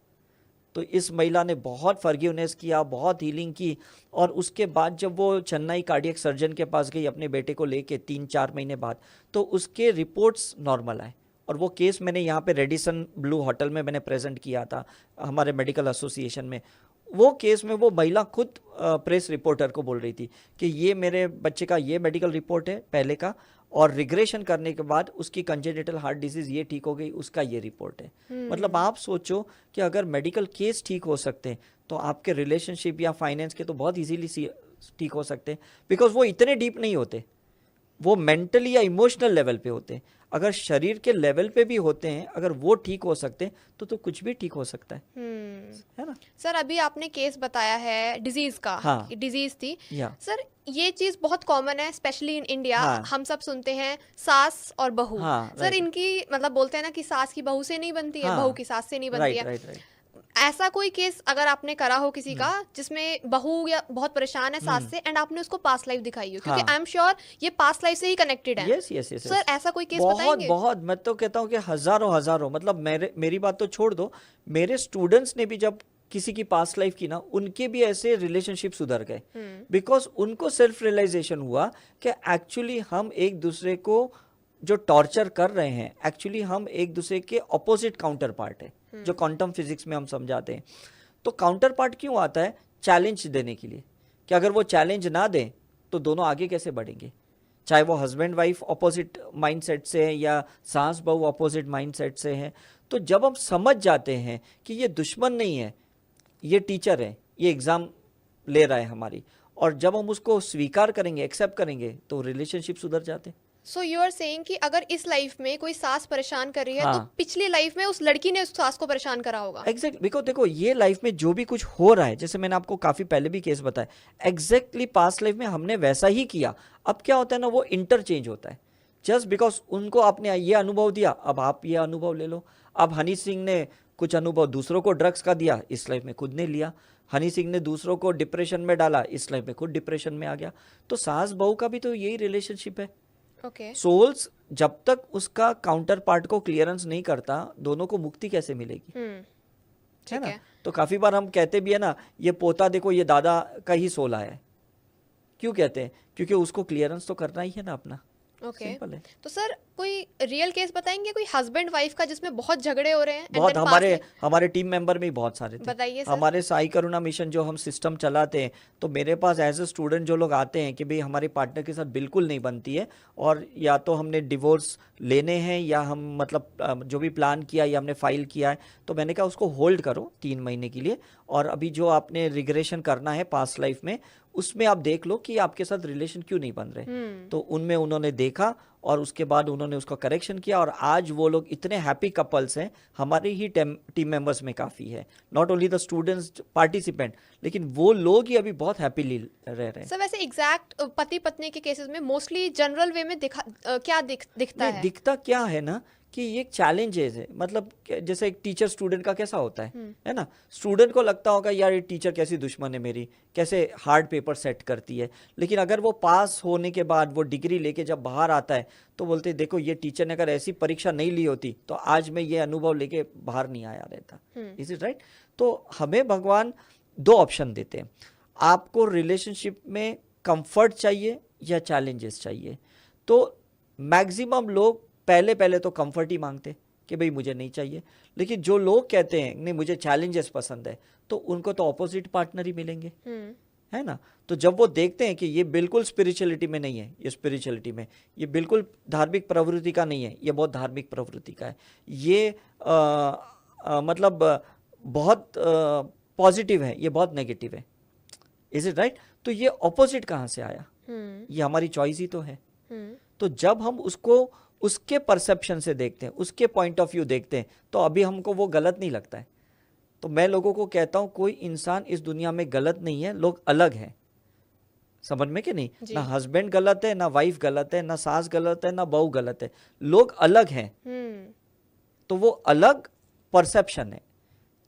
तो इस महिला ने बहुत फॉरगिवनेस किया, बहुत हीलिंग की, और उसके बाद जब वो चेन्नई कार्डियक सर्जन के पास गई अपने बेटे को लेके 3-4 महीने बाद, तो उसके रिपोर्ट्स नॉर्मल आए। और वो केस मैंने यहाँ पे रेडिसन ब्लू होटल में मैंने प्रेजेंट किया था हमारे मेडिकल एसोसिएशन में। वो केस में वो महिला खुद प्रेस रिपोर्टर को बोल रही थी कि ये मेरे बच्चे का ये मेडिकल रिपोर्ट है पहले का, और रिग्रेशन करने के बाद उसकी कंजेनिटल हार्ट डिजीज ये ठीक हो गई, उसका ये रिपोर्ट है। मतलब आप सोचो कि अगर मेडिकल केस ठीक हो सकते हैं तो आपके रिलेशनशिप या फाइनेंस के तो बहुत इजीली ठीक हो सकते हैं, बिकॉज वो इतने डीप नहीं होते, वो मेंटली या इमोशनल लेवल पे होते हैं। अगर शरीर के लेवल पे भी होते हैं, अगर वो ठीक हो सकते हैं तो कुछ भी ठीक हो सकता है ना? सर अभी आपने केस बताया है डिजीज का, हाँ, डिजीज थी। सर ये चीज बहुत कॉमन है स्पेशली इन इंडिया। हम सब सुनते हैं सास और बहू। सर इनकी मतलब बोलते हैं ना कि सास की बहू से नहीं बनती है, बहू की सास से नहीं बनती है। ऐसा कोई केस अगर आपने करा हो किसी का जिसमें बहू या बहुत परेशान है सास से एंड आपने उसको पास्ट लाइफ दिखाई हो, क्योंकि आई एम श्योर ये पास्ट लाइफ से ही कनेक्टेड है। यस सर ऐसा कोई केस बताएंगे? बहुत मैं तो कहता हूँ कि हजारों मतलब मेरी बात तो छोड़ दो, मेरे स्टूडेंट्स ने भी जब किसी की पास्ट लाइफ की ना, उनके भी ऐसे रिलेशनशिप सुधर गए, बिकॉज उनको सेल्फ रियलाइजेशन हुआ कि एक्चुअली हम एक दूसरे को जो टॉर्चर कर रहे हैं, एक्चुअली हम एक दूसरे के ऑपोजिट काउंटर पार्ट है, जो क्वांटम फिजिक्स में हम समझाते हैं। तो काउंटर पार्ट क्यों आता है? चैलेंज देने के लिए, कि अगर वो चैलेंज ना दें तो दोनों आगे कैसे बढ़ेंगे, चाहे वो हस्बैंड वाइफ ऑपोजिट माइंडसेट से है या सास बहू ऑपोजिट माइंडसेट से है। तो जब हम समझ जाते हैं कि ये दुश्मन नहीं है, ये टीचर है, ये एग्जाम ले रहा है हमारी, और जब हम उसको स्वीकार करेंगे, एक्सेप्ट करेंगे, तो रिलेशनशिप सुधर जाते हैं। सो यू आर सेइंग कि अगर इस लाइफ में कोई सास परेशान कर रही है तो पिछली लाइफ में उस लड़की ने उस सास को परेशान करा होगा। एग्जैक्टली, बिकॉज देखो ये लाइफ में जो भी कुछ हो रहा है, जैसे मैंने आपको काफी पहले भी केस बताया, एग्जैक्टली पास्ट लाइफ में हमने वैसा ही किया। अब क्या होता है ना, वो इंटरचेंज होता है। जस्ट बिकॉज उनको आपने ये अनुभव दिया, अब आप ये अनुभव ले लो। अब हनी सिंह ने कुछ अनुभव दूसरों को ड्रग्स का दिया, इस लाइफ में खुद ने लिया। हनी सिंह ने दूसरों को डिप्रेशन में डाला, इस लाइफ में खुद डिप्रेशन में आ गया। तो सास बहू का भी तो यही रिलेशनशिप है। सोल्स जब तक उसका काउंटर पार्ट को क्लियरेंस नहीं करता, दोनों को मुक्ति कैसे मिलेगी? है ना? तो काफी बार हम कहते भी है ना, ये पोता देखो ये दादा का ही सोल आया है। क्यों कहते हैं? क्योंकि उसको क्लियरेंस तो करना ही है ना अपना। सिंपल है। तो सर कोई रियल केस बताएंगे, कोई हस्बैंड वाइफ का जिसमें बहुत झगड़े हो रहे हैं? बहुत, हमारे टीम मेंबर में बहुत सारे थे। बताइए सर। हमारे साई करुणा मिशन जो हम सिस्टम चलाते हैं, तो मेरे पास एज ए स्टूडेंट जो लोग आते हैं कि भाई हमारे पार्टनर के साथ बिल्कुल नहीं बनती है, और या तो हमने डिवोर्स लेने हैं या हम मतलब जो भी प्लान किया या हमने फाइल किया है, तो मैंने कहा उसको होल्ड करो 3 महीने के लिए, और अभी जो आपने रिग्रेशन करना है पास्ट लाइफ में उसमें आप देख लो कि आपके साथ रिलेशन क्यों नहीं बन रहे। तो उनमें उन्होंने देखा और उसके बाद उन्होंने उसका करेक्शन किया और आज वो लोग इतने हैप्पी कपल्स हैं। हमारे ही टीम मेंबर्स में काफ़ी है, not only the students participant, लेकिन वो लोग ही अभी बहुत हैप्पीली रह रहे हैं। सर वैसे एग्जैक्ट पति पत्नी के केसेस में मोस्टली जनरल वे में क्या दिखता है? दिखता क्या है ना कि ये एक चैलेंजेस है। मतलब जैसे एक टीचर स्टूडेंट का कैसा होता है ना। स्टूडेंट को लगता होगा यार ये टीचर कैसी दुश्मन है मेरी, कैसे हार्ड पेपर सेट करती है। लेकिन अगर वो पास होने के बाद वो डिग्री लेके जब बाहर आता है तो बोलते हैं देखो ये टीचर ने अगर ऐसी परीक्षा नहीं ली होती तो आज मैं ये अनुभव लेके बाहर नहीं आया रहता। Is it right? तो हमें भगवान दो ऑप्शन देते हैं, आपको रिलेशनशिप में कंफर्ट चाहिए या चैलेंजेस चाहिए। तो मैक्सिमम लोग पहले तो कंफर्ट ही मांगते कि भाई मुझे नहीं चाहिए, लेकिन जो लोग कहते हैं नहीं मुझे चैलेंजेस पसंद है तो उनको तो ऑपोजिट पार्टनर ही मिलेंगे, है ना। तो जब वो देखते हैं कि ये बिल्कुल स्पिरिचुअलिटी में नहीं है, ये स्पिरिचुअलिटी में, ये बिल्कुल धार्मिक प्रवृत्ति का नहीं है, ये बहुत धार्मिक प्रवृत्ति का है, ये मतलब बहुत पॉजिटिव है, ये बहुत नेगेटिव है। Is it right? तो ये ऑपोजिट कहाँ से आया? ये हमारी चॉइस ही तो है। तो जब हम उसको उसके परसेप्शन से देखते हैं, उसके पॉइंट ऑफ व्यू देखते हैं, तो अभी हमको वो गलत नहीं लगता है। तो मैं लोगों को कहता हूं कोई इंसान इस दुनिया में गलत नहीं है, लोग अलग हैं। समझ में कि नहीं? ना हस्बैंड गलत है, ना वाइफ गलत है, ना सास गलत है, ना बहू गलत है, लोग अलग हैं। तो वो अलग परसेप्शन है,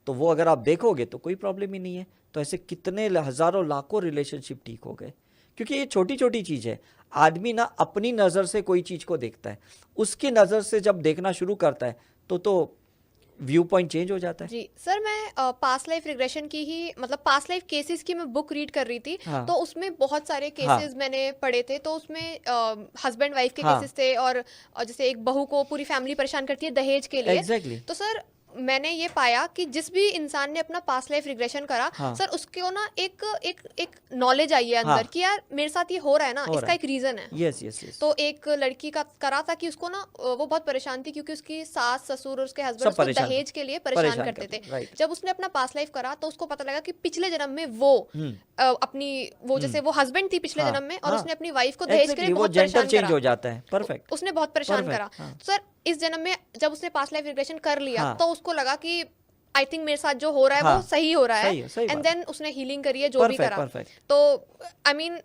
तो वो अगर आप देखोगे तो कोई प्रॉब्लम ही नहीं है। तो ऐसे कितने हजारों लाखों रिलेशनशिप ठीक हो गए, क्योंकि ये छोटी छोटी चीज है। आदमी ना अपनी नजर से कोई चीज को देखता है, उसकी नजर से जब देखना शुरू करता है तो व्यू पॉइंट चेंज हो जाता है। जी सर, मैं पास्ट लाइफ रिग्रेशन की ही मतलब पास्ट लाइफ केसेस की मैं बुक रीड कर रही थी। तो उसमें बहुत सारे केसेस मैंने पढ़े थे। तो उसमें हस्बैंड वाइफ के केसेस थे और जैसे एक बहू को पूरी फैमिली परेशान करती है दहेज के लिए। Exactly. तो सर मैंने ये पाया कि जिस भी इंसान ने अपना पास्ट लाइफ रिग्रेशन करा, सर उसको ना एक नॉलेज आई है अंदर कि यार मेरे साथ ये हो रहा है ना, इसका एक रीजन है। यस। तो एक लड़की का करा था कि उसको ना वो बहुत परेशान थी क्योंकि उसकी सास ससुर और उसके हस्बैंड उसको दहेज के लिए परेशान करते थे। जब उसने अपना पास्ट लाइफ करा तो उसको पता लगा कि पिछले जन्म में वो अपनी वो जैसे वो हस्बैंड थी पिछले जन्म में और उसने अपनी वाइफ को दहेज के लिए बहुत परेशान चेंज हो जाता है। परफेक्ट। उसने बहुत परेशान करा। सर इस जन्म में जब उसने पास्ट लाइफ रिग्रेशन कर लिया तो उसको लगा कि आई थिंक मेरे साथ जो हो रहा है वो सही हो रहा है, एंड देन उसने हीलिंग करी है जो भी करा। तो I mean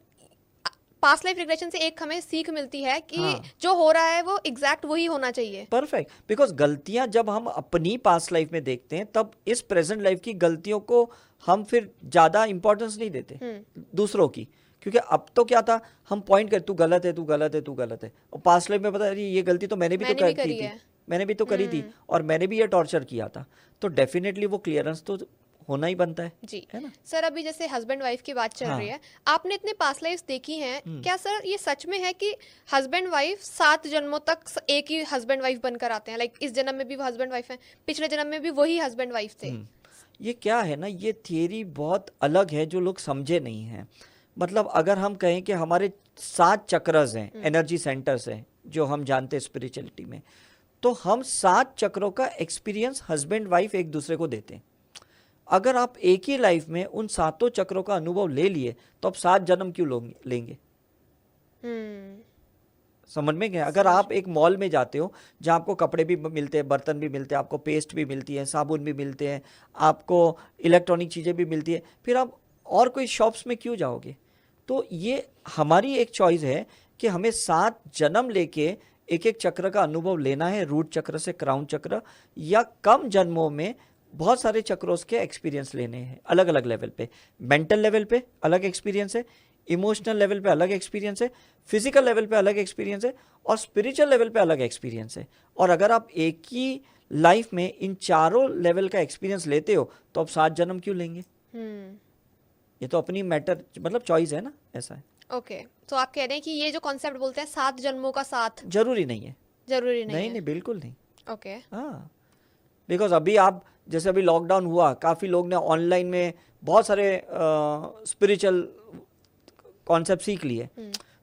past life regression से एक हमें सीख मिलती है कि जो हो रहा है वो एग्जैक्ट वही होना चाहिए। परफेक्ट। बिकॉज गलतियां जब हम अपनी पास्ट लाइफ में देखते हैं तब इस प्रेजेंट लाइफ की गलतियों को हम फिर ज्यादा इंपॉर्टेंस नहीं देते दूसरों की, क्योंकि अब तो क्या था हम पॉइंट कर तू गलत है, तू गलत है, तू गलत है। और पास्ट लाइफ में पता है ये गलती तो मैंने भी और मैंने भी ये टॉर्चर किया था। तो डेफिनेटली वो क्लियरेंस तो होना ही बनता है जी, है ना। सर अभी जैसे हस्बैंड वाइफ की बात चल रही है, आपने इतने पास्ट लाइफ देखी हैं, क्या सर ये सच में है कि हस्बैंड वाइफ 7 जन्मों तक एक ही हस्बैंड वाइफ बनकर आते हैं? लाइक इस जन्म में भी वो हस्बैंड वाइफ हैं, पिछले जन्म में भी वही हस्बैंड वाइफ थे। ये क्या है ना, ये थियरी बहुत अलग है जो लोग समझे नहीं हैं। मतलब अगर हम कहें कि हमारे 7 चक्रस हैं, एनर्जी सेंटर्स हैं जो हम जानते हैं स्पिरिचुअलिटी में, तो हम 7 चक्रों का एक्सपीरियंस हस्बैंड वाइफ एक दूसरे को देते हैं। अगर आप एक ही लाइफ में उन 7 चक्रों का अनुभव ले लिए तो आप 7 जन्म क्यों लेंगे? समझ में गया? अगर आप एक मॉल में जाते हो जहाँ आपको कपड़े भी मिलते हैं, बर्तन भी मिलते हैं, आपको पेस्ट भी मिलती है, साबुन भी मिलते हैं, आपको इलेक्ट्रॉनिक चीज़ें भी मिलती है, फिर आप और कोई शॉप्स में क्यों जाओगे? तो ये हमारी एक चॉइस है कि हमें 7 जन्म लेके एक एक चक्र का अनुभव लेना है, रूट चक्र से क्राउन चक्र, या कम जन्मों में बहुत सारे चक्रों के एक्सपीरियंस लेने हैं अलग अलग लेवल पे। मेंटल लेवल पे अलग एक्सपीरियंस है, इमोशनल लेवल पे अलग एक्सपीरियंस है, फिजिकल लेवल पे अलग एक्सपीरियंस है और स्पिरिचुअल लेवल पे अलग एक्सपीरियंस है। और अगर आप एक ही लाइफ में इन चारों लेवल का एक्सपीरियंस लेते हो तो आप 7 जन्म क्यों लेंगे? ये तो अपनी मैटर मतलब चॉइस है ना, ऐसा है। ओके, तो आप कह रहे हैं कि ये जो कॉन्सेप्ट बोलते हैं 7 जन्मों का साथ जरूरी नहीं है। जरूरी नहीं है? नहीं, बिल्कुल नहीं। ओके, हाँ, बिकॉज अभी आप जैसे अभी लॉकडाउन हुआ, काफ़ी लोग ने ऑनलाइन में बहुत सारे स्पिरिचुअल कॉन्सेप्ट सीख लिए,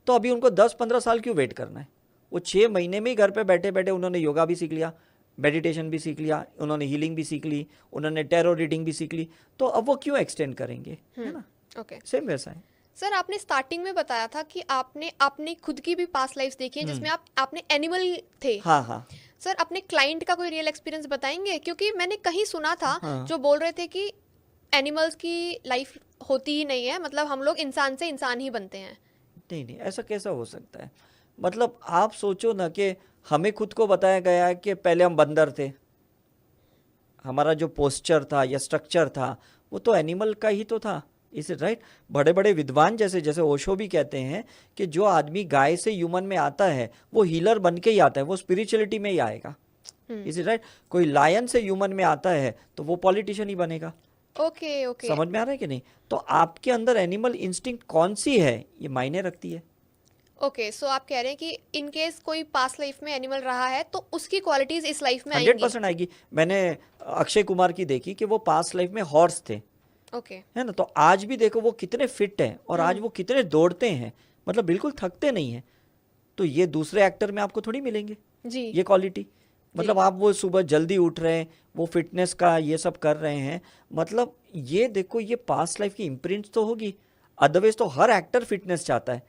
तो अभी उनको 10-15 साल क्यों वेट करना है? वो 6 महीने में ही घर पे बैठे बैठे उन्होंने योगा भी सीख लिया, मेडिटेशन भी सीख लिया, उन्होंने हीलिंग भी सीख ली, उन्होंने टैरो रीडिंग भी सीख ली, तो अब वो क्यों एक्सटेंड करेंगे, है ना? ओके, सेम वैसा है। सर आपने स्टार्टिंग में बताया था कि आपने अपनी खुद की भी पास्ट लाइफ देखी है जिसमें आपने एनिमल थे। हाँ हाँ सर अपने क्लाइंट का कोई रियल एक्सपीरियंस बताएंगे, क्योंकि मैंने कहीं सुना था हाँ। जो बोल रहे थे कि एनिमल्स की लाइफ होती ही नहीं है, मतलब हम लोग इंसान से इंसान ही बनते हैं। नहीं नहीं, ऐसा कैसा हो सकता है? मतलब आप सोचो ना कि हमें खुद को बताया गया है कि पहले हम बंदर थे, हमारा जो पोस्चर था या स्ट्रक्चर था वो तो एनिमल का ही तो था। Is it right? बड़े बड़े विद्वान जैसे जैसे ओशो भी कहते हैं कि जो आदमी गाय से ह्यूमन में आता है वो हीलर बन के ही आता है, वो स्पिरिचुअलिटी में ही आएगा। Is it right? कोई लायन से ह्यूमन में आता है तो वो पॉलिटिशियन ही बनेगा। ओके ओके समझ में आ रहा है कि नहीं? तो आपके अंदर एनिमल इंस्टिंक्ट कौन सी है ये मायने रखती है। ओके। सो आप कह रहे हैं कि इन केस कोई पास्ट लाइफ में एनिमल रहा है तो उसकी क्वालिटीज इस लाइफ में 100% आएगी। मैंने अक्षय कुमार की देखी कि वो पास्ट लाइफ में हॉर्स थे, ओके। है ना? तो आज भी देखो वो कितने फिट हैं और आज वो कितने दौड़ते हैं, मतलब बिल्कुल थकते नहीं हैं। तो ये दूसरे एक्टर में आपको थोड़ी मिलेंगे जी ये क्वालिटी। मतलब आप वो सुबह जल्दी उठ रहे हैं, वो फिटनेस का ये सब कर रहे हैं, मतलब ये देखो ये पास्ट लाइफ की इम्प्रिंट तो होगी। अदरवाइज तो हर एक्टर फिटनेस चाहता है,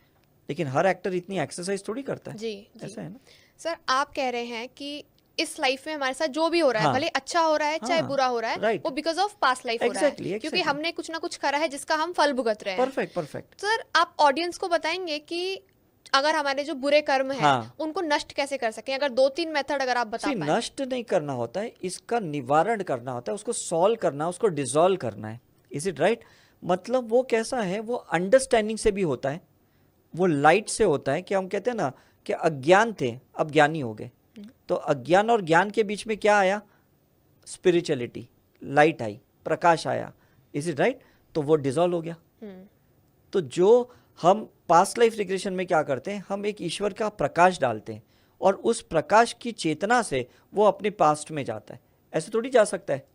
लेकिन हर एक्टर इतनी एक्सरसाइज थोड़ी करता है। जी ऐसा है ना? सर आप कह रहे हैं कि इस लाइफ में हमारे साथ जो भी हो रहा है, हाँ। भले अच्छा हो रहा है चाहे हाँ, बुरा हो रहा है, right. वो बिकॉज ऑफ पास्ट लाइफ हो रहा है, Exactly, क्योंकि exactly. हमने कुछ ना कुछ करा है जिसका हम फल भुगत रहे हैं। Perfect perfect. सर आप ऑडियंस को बताएंगे कि अगर हमारे जो बुरे कर्म हैं हाँ। उनको नष्ट कैसे कर सकें? अगर 2-3 मेथड अगर आप बता पाएं। नष्ट नहीं करना होता है, इसका निवारण करना होता है, उसको सॉल्व करना, उसको डिसॉल्व करना है। Is it right? मतलब वो कैसा है, वो अंडरस्टैंडिंग से भी होता है, वो लाइट से होता है। कि हम कहते हैं ना कि अज्ञान थे अब ज्ञानी हो गए, तो अज्ञान और ज्ञान के बीच में क्या आया? स्पिरिचुअलिटी, लाइट आई, प्रकाश आया। Is it right? तो वो डिसॉल्व हो गया। तो जो हम पास्ट लाइफ रिग्रेशन में क्या करते हैं, हम एक ईश्वर का प्रकाश डालते हैं और उस प्रकाश की चेतना से वो अपने पास्ट में जाता है। ऐसे थोड़ी जा सकता है।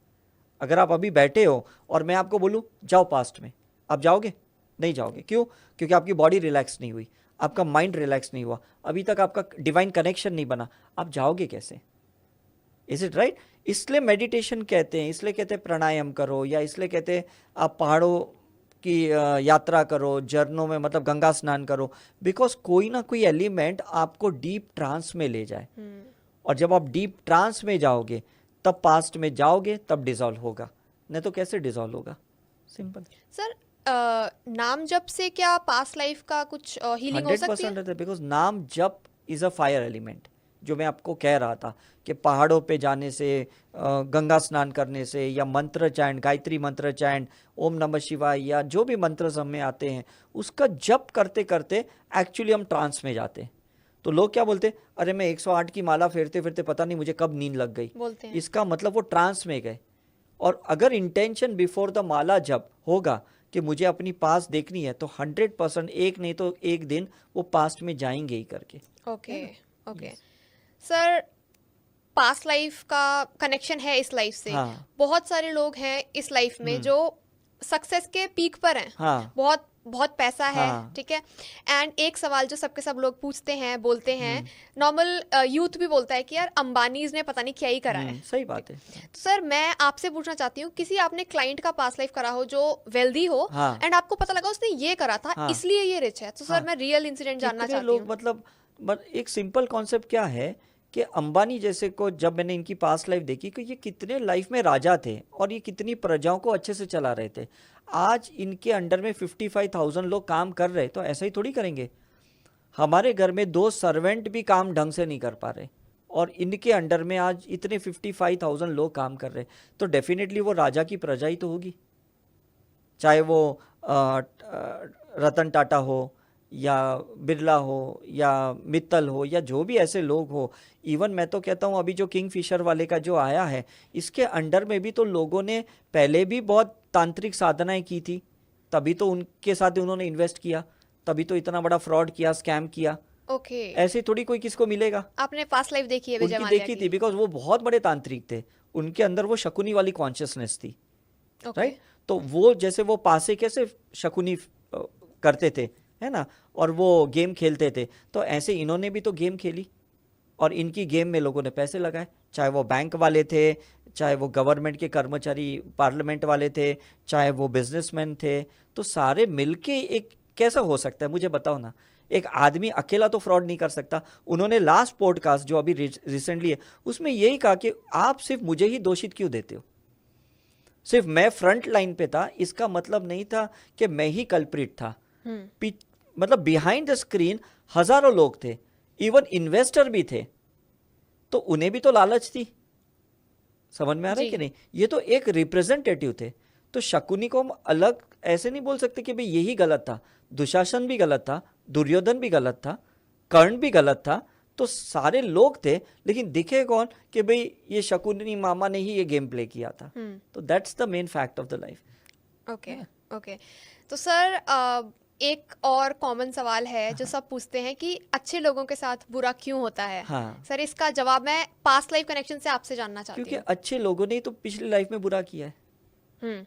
अगर आप अभी बैठे हो और मैं आपको बोलूं जाओ पास्ट में, आप जाओगे? नहीं जाओगे। क्यों? क्योंकि आपकी बॉडी रिलैक्स नहीं हुई, आपका माइंड रिलैक्स नहीं हुआ, अभी तक आपका डिवाइन कनेक्शन नहीं बना, आप जाओगे कैसे? Is it right? इसलिए मेडिटेशन कहते हैं, इसलिए कहते हैं प्राणायाम करो, या इसलिए कहते हैं आप पहाड़ों की यात्रा करो, झरनों में मतलब गंगा स्नान करो, बिकॉज कोई ना कोई एलिमेंट आपको डीप ट्रांस में ले जाए। और जब आप डीप ट्रांस में जाओगे तब पास्ट में जाओगे, तब डिसॉल्व होगा, नहीं तो कैसे डिसॉल्व होगा? सिंपल। सर नाम जप से क्या पास्ट लाइफ का कुछ हीलिंग हो सकती है? 100% रहता है, बिकॉज नाम जप इज अ फायर एलिमेंट। जो मैं आपको कह रहा था कि पहाड़ों पे जाने से, गंगा स्नान करने से, या मंत्र चैंट, गायत्री मंत्र चैंट, ओम नमः शिवाय, या जो भी मंत्र सब में आते हैं, उसका जप करते करते एक्चुअली हम ट्रांस में जाते हैं। तो लोग क्या बोलते, अरे मैं 108 की माला फेरते फिरते पता नहीं मुझे कब नींद लग गई, बोलते हैं। इसका मतलब वो ट्रांस में गए। और अगर इंटेंशन बिफोर द माला जप होगा कि मुझे अपनी पास्ट देखनी है, तो 100% एक नहीं तो एक दिन वो पास्ट में जाएंगे ही करके। Okay okay. Sir past life का कनेक्शन है इस लाइफ से। हाँ। बहुत सारे लोग हैं इस लाइफ में जो सक्सेस के पीक पर हैं। हाँ। बहुत बहुत पैसा है, हाँ। ठीक है। एंड एक सवाल जो सबके सब लोग पूछते हैं, बोलते हैं, नॉर्मल यूथ भी बोलता है कि यार अंबानीज ने पता नहीं क्या ही करा है। सही बात है। तो सर मैं आपसे पूछना चाहती हूँ, किसी आपने क्लाइंट का पास्ट लाइफ करा हो जो वेल्दी हो, हाँ। एंड आपको पता लगा उसने ये करा था, हाँ। इसलिए ये रिच है, तो सर हाँ। मैं रियल इंसिडेंट जानना कितने चाहती लोग हूँ। मतलब एक सिंपल कॉन्सेप्ट क्या है कि अंबानी जैसे को जब मैंने इनकी पास्ट लाइफ देखी कि ये कितने लाइफ में राजा थे और ये कितनी प्रजाओं को अच्छे से चला रहे थे। आज इनके अंडर में 55,000 लोग काम कर रहे, तो ऐसा ही थोड़ी करेंगे। हमारे घर में 2 सर्वेंट भी काम ढंग से नहीं कर पा रहे और इनके अंडर में आज इतने 55,000 लोग काम कर रहे, तो डेफिनेटली वो राजा की प्रजा ही तो होगी। चाहे वो रतन टाटा हो, या बिरला हो, या मित्तल हो, या जो भी ऐसे लोग हो। इवन मैं तो कहता हूँ अभी जो किंगफिशर वाले का जो आया है, इसके अंडर में भी तो लोगों ने पहले भी बहुत तांत्रिक साधनाएं की थी, तभी तो उनके साथ उन्होंने इन्वेस्ट किया, तभी तो इतना बड़ा फ्रॉड किया, स्कैम किया। ओके। ऐसे थोड़ी कोई किसको मिलेगा। आपने पास्ट लाइफ देखी है विजय उनकी माल्या देखी की? थी, बिकॉज वो बहुत बड़े तांत्रिक थे, उनके अंदर वो शकुनी वाली कॉन्शियसनेस थी, राइट? तो वो जैसे वो पासे कैसे शकुनी करते थे, है ना, और वो गेम खेलते थे, तो ऐसे इन्होंने भी तो गेम खेली और इनकी गेम में लोगों ने पैसे लगाए। चाहे वो बैंक वाले थे, चाहे वो गवर्नमेंट के कर्मचारी, पार्लियामेंट वाले थे, चाहे वो बिजनेसमैन थे, तो सारे मिलके एक कैसा हो सकता है, मुझे बताओ ना। एक आदमी अकेला तो फ्रॉड नहीं कर सकता। उन्होंने लास्ट पॉडकास्ट जो अभी रिसेंटली है उसमें यही कहा कि आप सिर्फ मुझे ही दोषित क्यों देते हो, सिर्फ मैं फ्रंट लाइन पे था इसका मतलब नहीं था कि मैं ही कल्प्रिट था। मतलब बिहाइंड द स्क्रीन हजारों लोग थे, इवन इन्वेस्टर भी थे, तो उन्हें भी तो लालच थी। समझ में आ रहा है कि नहीं? ये तो एक रिप्रेजेंटेटिव थे। तो शकुनी को हम अलग ऐसे नहीं बोल सकते कि भाई यही गलत था। दुशासन भी गलत था, दुर्योधन भी गलत था, कर्ण भी गलत था, तो सारे लोग थे, लेकिन दिखे कौन कि भाई ये शकुनी मामा ने ही ये गेम प्ले किया था। तो that's the main fact of the life. Okay okay. तो सर एक और कॉमन सवाल है जो सब पूछते हैं कि अच्छे लोगों के साथ बुरा क्यों होता है। हाँ सर इसका जवाब मैं पास्ट लाइफ कनेक्शन से आपसे जानना चाहती क्योंकि हूँ। अच्छे लोगों ने ही तो पिछली लाइफ में बुरा किया है,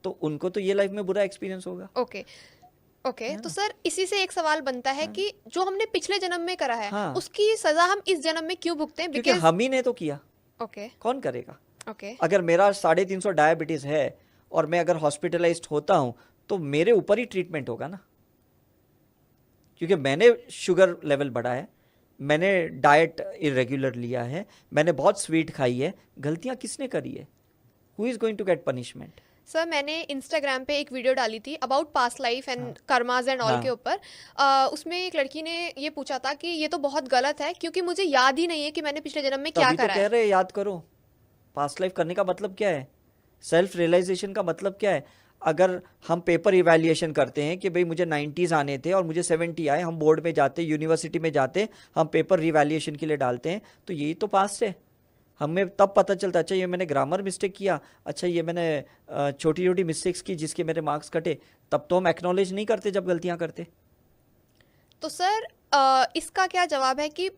तो उनको तो ये लाइफ में बुरा एक्सपीरियंस होगा। Okay okay. तो सर इसी से एक सवाल बनता है कि जो हमने पिछले जन्म में करा है हाँ। उसकी सजा हम इस जन्म में क्यों भुगते हैं? क्योंकि बिकॉज हम ही ने तो किया, ओके कौन करेगा? ओके अगर मेरा 350 डायबिटीज है और मैं अगर हॉस्पिटलाइज्ड होता हूं तो मेरे ऊपर ही ट्रीटमेंट होगा ना, क्योंकि मैंने शुगर लेवल बढ़ा है, मैंने डाइट इरेग्युलर लिया है, मैंने बहुत स्वीट खाई है। गलतियां किसने करी है? Who is going to get punishment? Sir मैंने इंस्टाग्राम पे एक वीडियो डाली थी about past life and karmas and all हाँ। के ऊपर। उसमें एक लड़की ने ये पूछा था कि ये तो बहुत गलत है क्योंकि मुझे याद ही नहीं है कि मैंने पिछले जन्म में क्या तभी तो करा कह है। रहे हैं याद करो। पास्ट लाइफ करने का मतलब क्या है? सेल्फ रियलाइजेशन का मतलब क्या है? अगर हम पेपर इवैल्यूएशन करते हैं कि भाई मुझे 90s आने थे और मुझे 70 आए, हम बोर्ड में जाते, यूनिवर्सिटी में जाते, हम पेपर रिवैल्यूएशन के लिए डालते हैं, तो यही तो पास्ट है। हमें तब पता चलता अच्छा ये मैंने ग्रामर मिस्टेक किया, अच्छा ये मैंने छोटी छोटी मिस्टेक्स की जिसके मेरे मार्क्स कटे, तब तो हम एक्नॉलेज नहीं करते जब गलतियां करते। तो सर इसका क्या जवाब है कि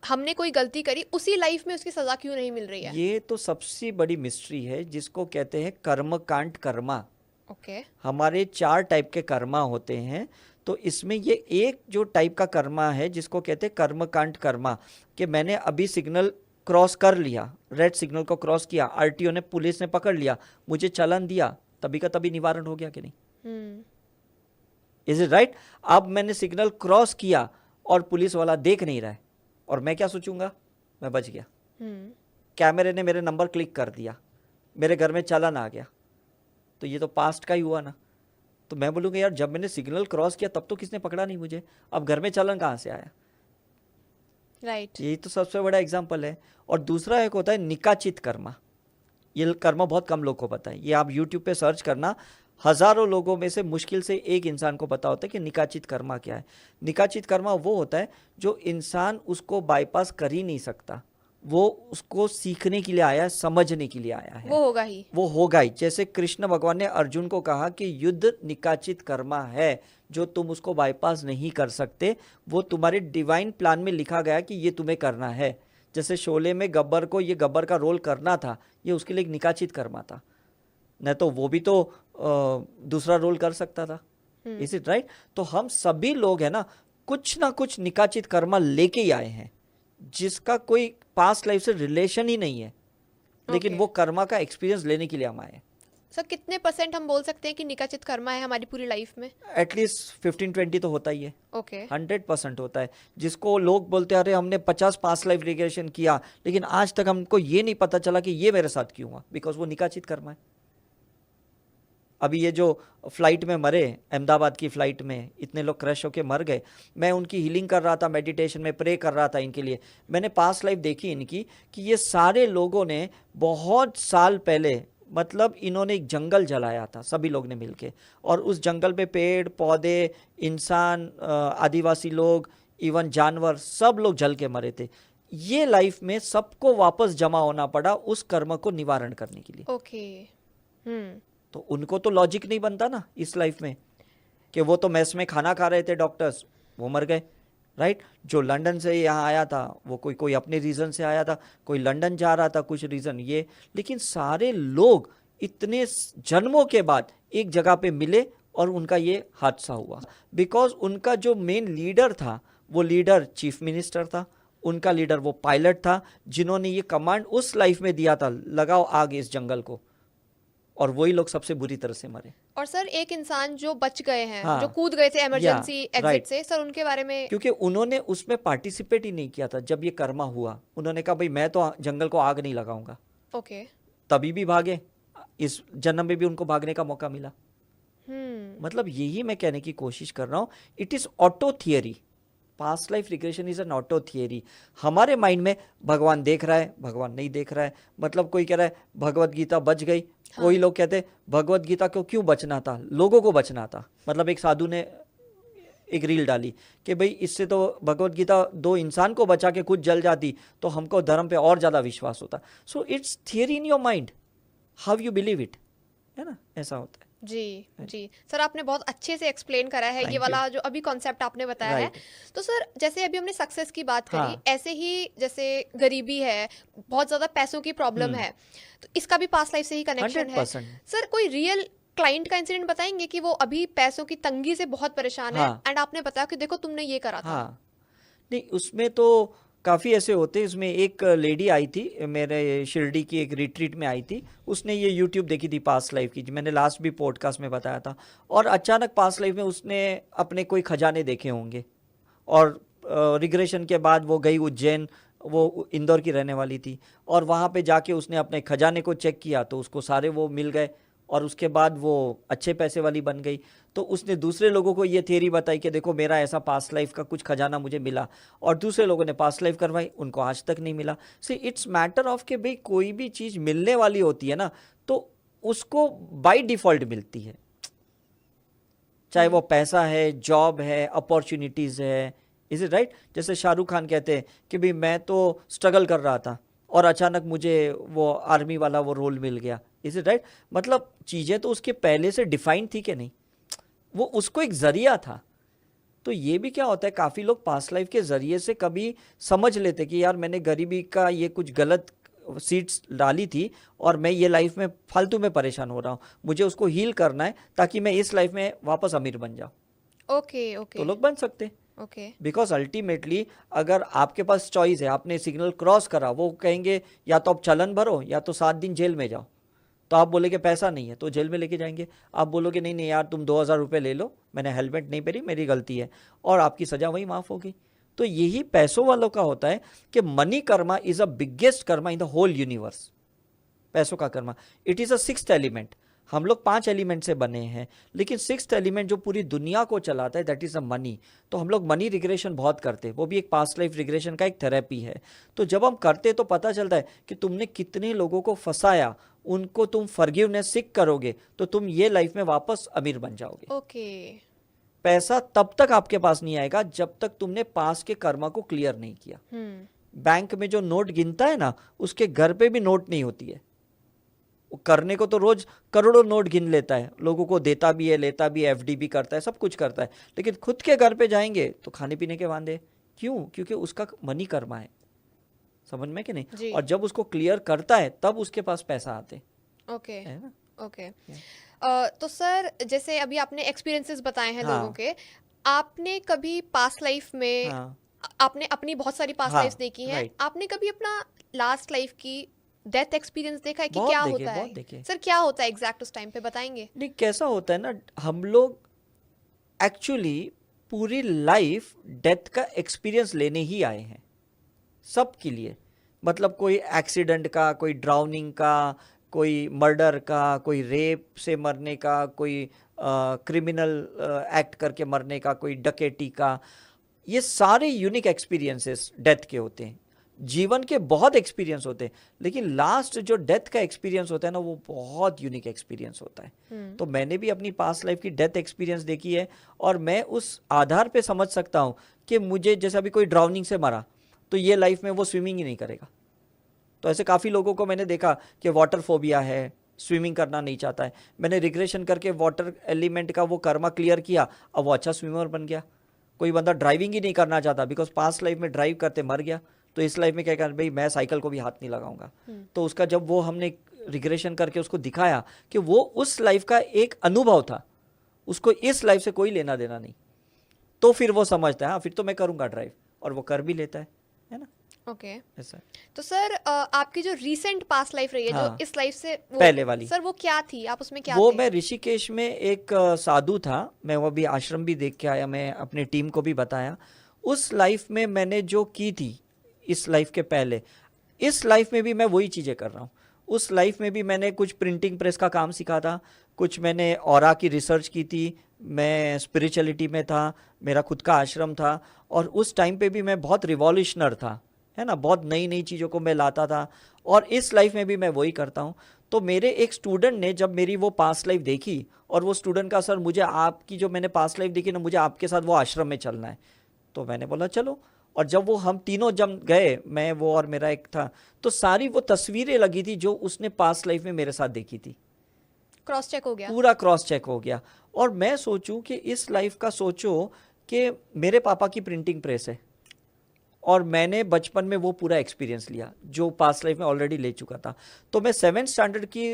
हमने कोई गलती करी उसी लाइफ में उसकी सजा क्यों नहीं मिल रही है? ये तो सबसे बड़ी मिस्ट्री है जिसको कहते हैं कर्मकांड कर्मा। ओके हमारे 4 टाइप के कर्मा होते हैं, तो इसमें ये एक जो टाइप का कर्मा है जिसको कहते हैं कर्मकांड कर्मा, कि मैंने अभी सिग्नल क्रॉस कर लिया, रेड सिग्नल को क्रॉस किया, आरटीओ ने, पुलिस ने पकड़ लिया, मुझे चालान दिया, तभी का तभी निवारण हो गया कि नहीं? Is it right? अब मैंने सिग्नल क्रॉस किया और पुलिस वाला देख नहीं रहा है, और मैं क्या सोचूंगा? मैं बच गया। कैमरे ने मेरे नंबर क्लिक कर दिया, मेरे घर में चालान आ गया, तो ये तो पास्ट का ही हुआ ना। तो मैं बोलूँगा यार जब मैंने सिग्नल क्रॉस किया तब तो किसने पकड़ा नहीं मुझे, अब घर में चालान कहाँ से आया? राइट। यही तो सबसे बड़ा एग्जाम्पल है। और दूसरा एक होता है निकाचित कर्मा। ये कर्मा बहुत कम लोग को पता है। ये आप यूट्यूब पे सर्च करना, हजारों लोगों में से मुश्किल से एक इंसान को पता होता है कि निकाचित कर्मा क्या है। निकाचित कर्मा वो होता है जो इंसान उसको बाईपास कर ही नहीं सकता, वो उसको सीखने के लिए आया है, समझने के लिए आया है, वो होगा ही, वो होगा ही। जैसे कृष्ण भगवान ने अर्जुन को कहा कि युद्ध निकाचित कर्मा है, जो तुम उसको बाईपास नहीं कर सकते, वो तुम्हारे डिवाइन प्लान में लिखा गया कि ये तुम्हें करना है। जैसे शोले में गब्बर को ये गब्बर का रोल करना था, ये उसके लिए एक निकाचित कर्मा था, न तो वो भी तो दूसरा रोल कर सकता था। Is it right? तो हम सभी लोग है ना कुछ निकाचित कर्मा लेके ही आए हैं जिसका कोई पास्ट लाइफ से रिलेशन ही नहीं है, लेकिन वो कर्मा का एक्सपीरियंस लेने के लिए हम आए हैं। सर कितने % हम बोल सकते हैं कि निकाचित कर्मा है हमारी पूरी लाइफ में? एटलीस्ट 15-20 तो होता ही है। ओके 100% होता है। जिसको लोग बोलते हैं अरे हमने 50 पास्ट लाइफ रिग्रेशन किया, लेकिन आज तक हमको ये नहीं पता चला कि ये मेरे साथ क्यों हुआ, बिकॉज वो निकाचित कर्मा है। अभी ये जो फ्लाइट में मरे, अहमदाबाद की फ्लाइट में इतने लोग क्रैश होके मर गए, मैं उनकी हीलिंग कर रहा था, मेडिटेशन में प्रे कर रहा था इनके लिए। मैंने पास्ट लाइफ देखी इनकी कि ये सारे लोगों ने बहुत साल पहले, मतलब इन्होंने एक जंगल जलाया था सभी लोग ने मिलके, और उस जंगल पे पेड़ पौधे, इंसान, आदिवासी लोग, इवन जानवर, सब लोग जल के मरे थे। ये लाइफ में सबको वापस जमा होना पड़ा उस कर्म को निवारण करने के लिए। ओके तो उनको तो लॉजिक नहीं बनता ना इस लाइफ में कि वो तो मेस में खाना खा रहे थे डॉक्टर्स, वो मर गए, राइट? जो लंदन से यहाँ आया था वो कोई अपने रीज़न से आया था, कोई लंदन जा रहा था, कुछ रीज़न ये, लेकिन सारे लोग इतने जन्मों के बाद एक जगह पे मिले और उनका ये हादसा हुआ, बिकॉज उनका जो मेन लीडर था, वो लीडर चीफ मिनिस्टर था, उनका लीडर वो पायलट था जिन्होंने ये कमांड उस लाइफ में दिया था, लगाओ आग इस जंगल को, और वही लोग सबसे बुरी तरह से मरे। और सर एक इंसान जो बच गए हैं, हाँ, जो कूद गए थे इमरजेंसी एग्जिट राइट, से, सर उनके बारे में। क्योंकि उन्होंने उसमें पार्टिसिपेट ही नहीं किया था। जब ये कर्मा हुआ, उन्होंने कहा भाई मैं तो जंगल को आग नहीं लगाऊंगा, ओके। तभी भी भागे, इस जन्म में भी उनको भागने का मौका मिला। मतलब यही मैं कहने की कोशिश कर रहा हूँ, it is auto theory. Past life regression is an auto theory. हमारे माइंड में भगवान देख रहा है, भगवान नहीं देख रहा है। मतलब कोई कह रहा है भगवत गीता बच गई, हाँ। कोई लोग कहते हैं भगवत गीता को क्यों बचना था, लोगों को बचना था। मतलब एक साधु ने एक रील डाली कि भाई इससे तो भगवत गीता दो इंसान को बचा के खुद जल जाती तो हमको धर्म पे और ज़्यादा विश्वास होता। So it's theory in your mind, how you believe it, है ना, ऐसा होता है। जी सर, आपने बहुत अच्छे से एक्सप्लेन करा है ये वाला जो अभी कॉन्सेप्ट आपने बताया है। तो सर जैसे अभी हमने सक्सेस की बात करी, हाँ। ऐसे ही जैसे गरीबी है, बहुत ज़्यादा पैसों की प्रॉब्लम है, तो इसका भी पास्ट लाइफ से ही कनेक्शन है। 100%। सर कोई रियल क्लाइंट का इंसिडेंट बताएंगे कि वो अभी पैसों की तंगी से बहुत परेशान है, एंड आपने बताया कि देखो तुमने ये करा था। हाँ, नहीं उसमें तो काफ़ी ऐसे होते हैं। इसमें एक लेडी आई थी मेरे शिरडी की एक रिट्रीट में आई थी, उसने ये यूट्यूब देखी थी पास्ट लाइफ की, मैंने लास्ट भी पॉडकास्ट में बताया था। और अचानक पास्ट लाइफ में उसने अपने कोई खजाने देखे होंगे, और रिग्रेशन के बाद वो गई उज्जैन, वो इंदौर की रहने वाली थी, और वहाँ पे जाके उसने अपने खजाने को चेक किया तो उसको सारे वो मिल गए, और उसके बाद वो अच्छे पैसे वाली बन गई। तो उसने दूसरे लोगों को ये थियरी बताई कि देखो मेरा ऐसा पास्ट लाइफ का कुछ खजाना मुझे मिला, और दूसरे लोगों ने पास्ट लाइफ करवाई, उनको आज तक नहीं मिला। सी इट्स मैटर ऑफ कि भाई कोई भी चीज़ मिलने वाली होती है ना, तो उसको बाय डिफ़ॉल्ट मिलती है, चाहे वो पैसा है, जॉब है, अपॉर्चुनिटीज़ है। Is it right? जैसे शाहरुख खान कहते हैं कि भाई मैं तो स्ट्रगल कर रहा था और अचानक मुझे वो आर्मी वाला वो रोल मिल गया। Is it right? मतलब चीज़ें तो उसके पहले से डिफाइंड थी कि नहीं, वो उसको एक जरिया था। तो ये भी क्या होता है, काफ़ी लोग पास्ट लाइफ के जरिए से कभी समझ लेते कि यार मैंने गरीबी का ये कुछ गलत सीड्स डाली थी और मैं ये लाइफ में फालतू में परेशान हो रहा हूँ, मुझे उसको हील करना है ताकि मैं इस लाइफ में वापस अमीर बन जाऊँ। ओके ओके, तो लोग बन सकते हैं। ओके, बिकॉज अल्टीमेटली अगर आपके पास चॉइस है, आपने सिग्नल क्रॉस करा, वो कहेंगे या तो आप चालान भरो या तो 7 दिन जेल में जाओ, तो आप बोले कि पैसा नहीं है तो जेल में लेके जाएंगे। आप बोलोगे नहीं नहीं यार तुम 2000 रुपये ले लो, मैंने हेलमेट नहीं पहनी, मेरी गलती है, और आपकी सजा वही माफ़ होगी। तो यही पैसों वालों का होता है कि money karma is a biggest karma in the whole universe. पैसों का karma, it is a 6th element. हम लोग 5 एलिमेंट से बने हैं, लेकिन 6th एलिमेंट जो पूरी दुनिया को चलाता है दैट इज़ अ मनी। तो हम लोग मनी रिग्रेशन बहुत करते हैं, वो भी एक पास्ट लाइफ रिग्रेशन का एक थेरेपी है। तो जब हम करते तो पता चलता है कि तुमने कितने लोगों को फंसाया, उनको तुम फॉरगिवनेस सीख करोगे तो तुम ये लाइफ में वापस अमीर बन जाओगे। ओके। पैसा तब तक आपके पास नहीं आएगा जब तक तुमने पास के कर्मा को क्लियर नहीं किया। बैंक में जो नोट गिनता है ना, उसके घर पे भी नोट नहीं होती है। करने को तो रोज करोड़ों नोट गिन लेता है, लोगों को देता भी है, लेता भी है, एफडी भी करता है, सब कुछ करता है, लेकिन खुद के घर पे जाएंगे तो खाने पीने के वांदे। क्यों? क्योंकि उसका मनी कर्मा है, समझ में कि नहीं। और जब उसको क्लियर करता है तब उसके पास पैसा आते। ओके, है ना? ओके। तो सर जैसे अभी आपने एक्सपीरियंसेस बताए हैं लोगों के, आपने कभी पास्ट लाइफ में आपने अपनी बहुत सारी पास्ट लाइफ देखी हैं, आपने कभी अपना लास्ट लाइफ की डेथ एक्सपीरियंस देखा है कि क्या होता है? सर क्या होता है एग्जैक्ट उस टाइम पे बताएंगे? नहीं, कैसा होता है ना, हम लोग एक्चुअली पूरी लाइफ डेथ का एक्सपीरियंस लेने ही आए हैं, सबके लिए। मतलब कोई एक्सीडेंट का, कोई ड्राउनिंग का, कोई मर्डर का, कोई रेप से मरने का, कोई क्रिमिनल एक्ट करके मरने का, कोई डकैती का, ये सारे यूनिक एक्सपीरियंसेस डेथ के होते हैं। जीवन के बहुत एक्सपीरियंस होते हैं, लेकिन लास्ट जो डेथ का एक्सपीरियंस होता है ना, वो बहुत यूनिक एक्सपीरियंस होता है। तो मैंने भी अपनी पास्ट लाइफ की डेथ एक्सपीरियंस देखी है, और मैं उस आधार पे समझ सकता हूँ कि मुझे जैसे अभी कोई ड्राउनिंग से मरा तो ये लाइफ में वो स्विमिंग ही नहीं करेगा। तो ऐसे काफ़ी लोगों को मैंने देखा कि वाटर फोबिया है, स्विमिंग करना नहीं चाहता है। मैंने रिग्रेशन करके वाटर एलिमेंट का वो कर्मा क्लियर किया, अब वो अच्छा स्विमर बन गया। कोई बंदा ड्राइविंग ही नहीं करना चाहता बिकॉज पास्ट लाइफ में ड्राइव करते मर गया, तो इस लाइफ में क्या कहना, भाई मैं साइकिल को भी हाथ नहीं लगाऊंगा। तो उसका जब वो हमने रिग्रेशन करके उसको दिखाया कि वो उस लाइफ का एक अनुभव था, उसको इस लाइफ से कोई लेना देना नहीं, तो फिर वो समझता है हाँ फिर तो मैं करूंगा ड्राइव, और वो कर भी लेता है ना। ओके। ऐसा। तो सर आपकी जो रीसेंट पास्ट लाइफ रही है, हाँ, जो इस लाइफ से पहले वाली, सर वो क्या थी, आप उसमें क्या वो थे? मैं ऋषिकेश में एक साधु था, मैं वो भी आश्रम भी देख के आया, मैं अपनी टीम को भी बताया। उस लाइफ में मैंने जो की थी इस लाइफ के पहले, इस लाइफ में भी मैं वही चीज़ें कर रहा हूँ। उस लाइफ में भी मैंने कुछ प्रिंटिंग प्रेस का काम सीखा था, कुछ मैंने ऑरा की रिसर्च की थी, मैं स्पिरिचुअलिटी में था, मेरा खुद का आश्रम था, और उस टाइम पे भी मैं बहुत रिवॉल्यूशनर था, है ना, बहुत नई नई चीज़ों को मैं लाता था, और इस लाइफ में भी मैं वही करता हूँ। तो मेरे एक स्टूडेंट ने जब मेरी वो पास्ट लाइफ देखी, और वो स्टूडेंट का, सर मुझे आपकी जो मैंने पास्ट लाइफ देखी ना, मुझे आपके साथ वो आश्रम में चलना है। तो मैंने बोला चलो, और जब वो हम तीनों जब गए, मैं वो और मेरा एक था, तो सारी वो तस्वीरें लगी थी जो उसने पास्ट लाइफ में मेरे साथ देखी थी, क्रॉस चेक हो गया। पूरा क्रॉस चेक हो गया। और मैं सोचूं कि इस लाइफ का सोचो कि मेरे पापा की प्रिंटिंग प्रेस है, और मैंने बचपन में वो पूरा एक्सपीरियंस लिया जो पास्ट लाइफ में ऑलरेडी ले चुका था। तो मैं 7th स्टैंडर्ड की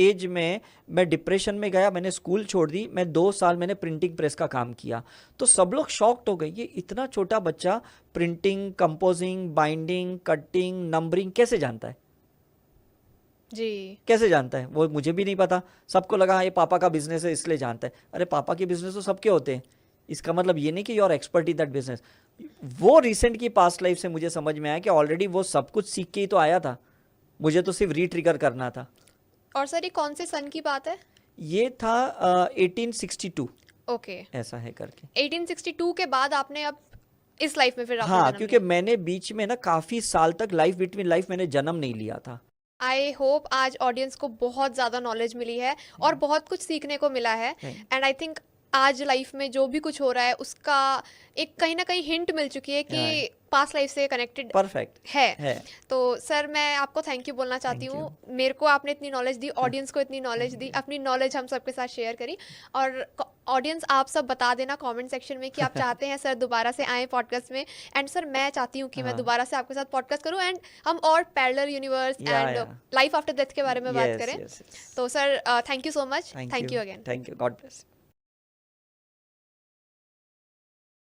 एज में मैं डिप्रेशन में गया, मैंने स्कूल छोड़ दी, मैं 2 साल मैंने प्रिंटिंग प्रेस का काम किया। तो सब लोग शॉक्ड हो गए, ये इतना छोटा बच्चा printing, composing, binding, cutting, numbering कैसे जानता है, जी। कैसे जानता है, वो मुझे भी नहीं पता। सबको लगा हाँ, ये पापा का बिजनेस है इसलिए जानता है। अरे पापा के बिजनेस तो सबके होते हैं, इसका मतलब ये नहीं कि you are expert in that business. वो रिसेंट की पास्ट लाइफ से मुझे समझ में आया कि ऑलरेडी वो सब कुछ सीख के ही तो आया था, मुझे तो सिर्फ रीट्रिगर करना था। और सर ये कौन से सन की बात है? ये था 1862, ओके। ऐसा है करके। 1862 के बाद आपने अब इस लाइफ में फिर आपने हाँ, जन्म क्योंकि लिया। मैंने बीच में ना काफी साल तक लाइफ बिटवीन लाइफ मैंने जन्म नहीं लिया था। आई होप आज ऑडियंस को बहुत ज़्यादा नॉलेज मिली है और बहुत कुछ सीखने को मिला है। एंड आई थिंक आज लाइफ में जो भी कुछ हो रहा है उसका एक कहीं ना कहीं हिंट मिल चुकी है कि पास्ट लाइफ से कनेक्टेड परफेक्ट है। तो सर मैं आपको थैंक यू बोलना चाहती हूँ, मेरे को आपने इतनी नॉलेज दी, ऑडियंस को इतनी नॉलेज दी, अपनी नॉलेज हम सबके साथ शेयर करी। और ऑडियंस आप सब बता देना कमेंट सेक्शन में कि आप चाहते हैं सर दोबारा से आए पॉडकास्ट में। एंड सर मैं चाहती हूँ कि मैं दोबारा से आपके साथ पॉडकास्ट करूँ एंड हम और parallel universe and life after death के बारे में बात करें। तो sir thank you so much, thank you again. Thank you, God bless.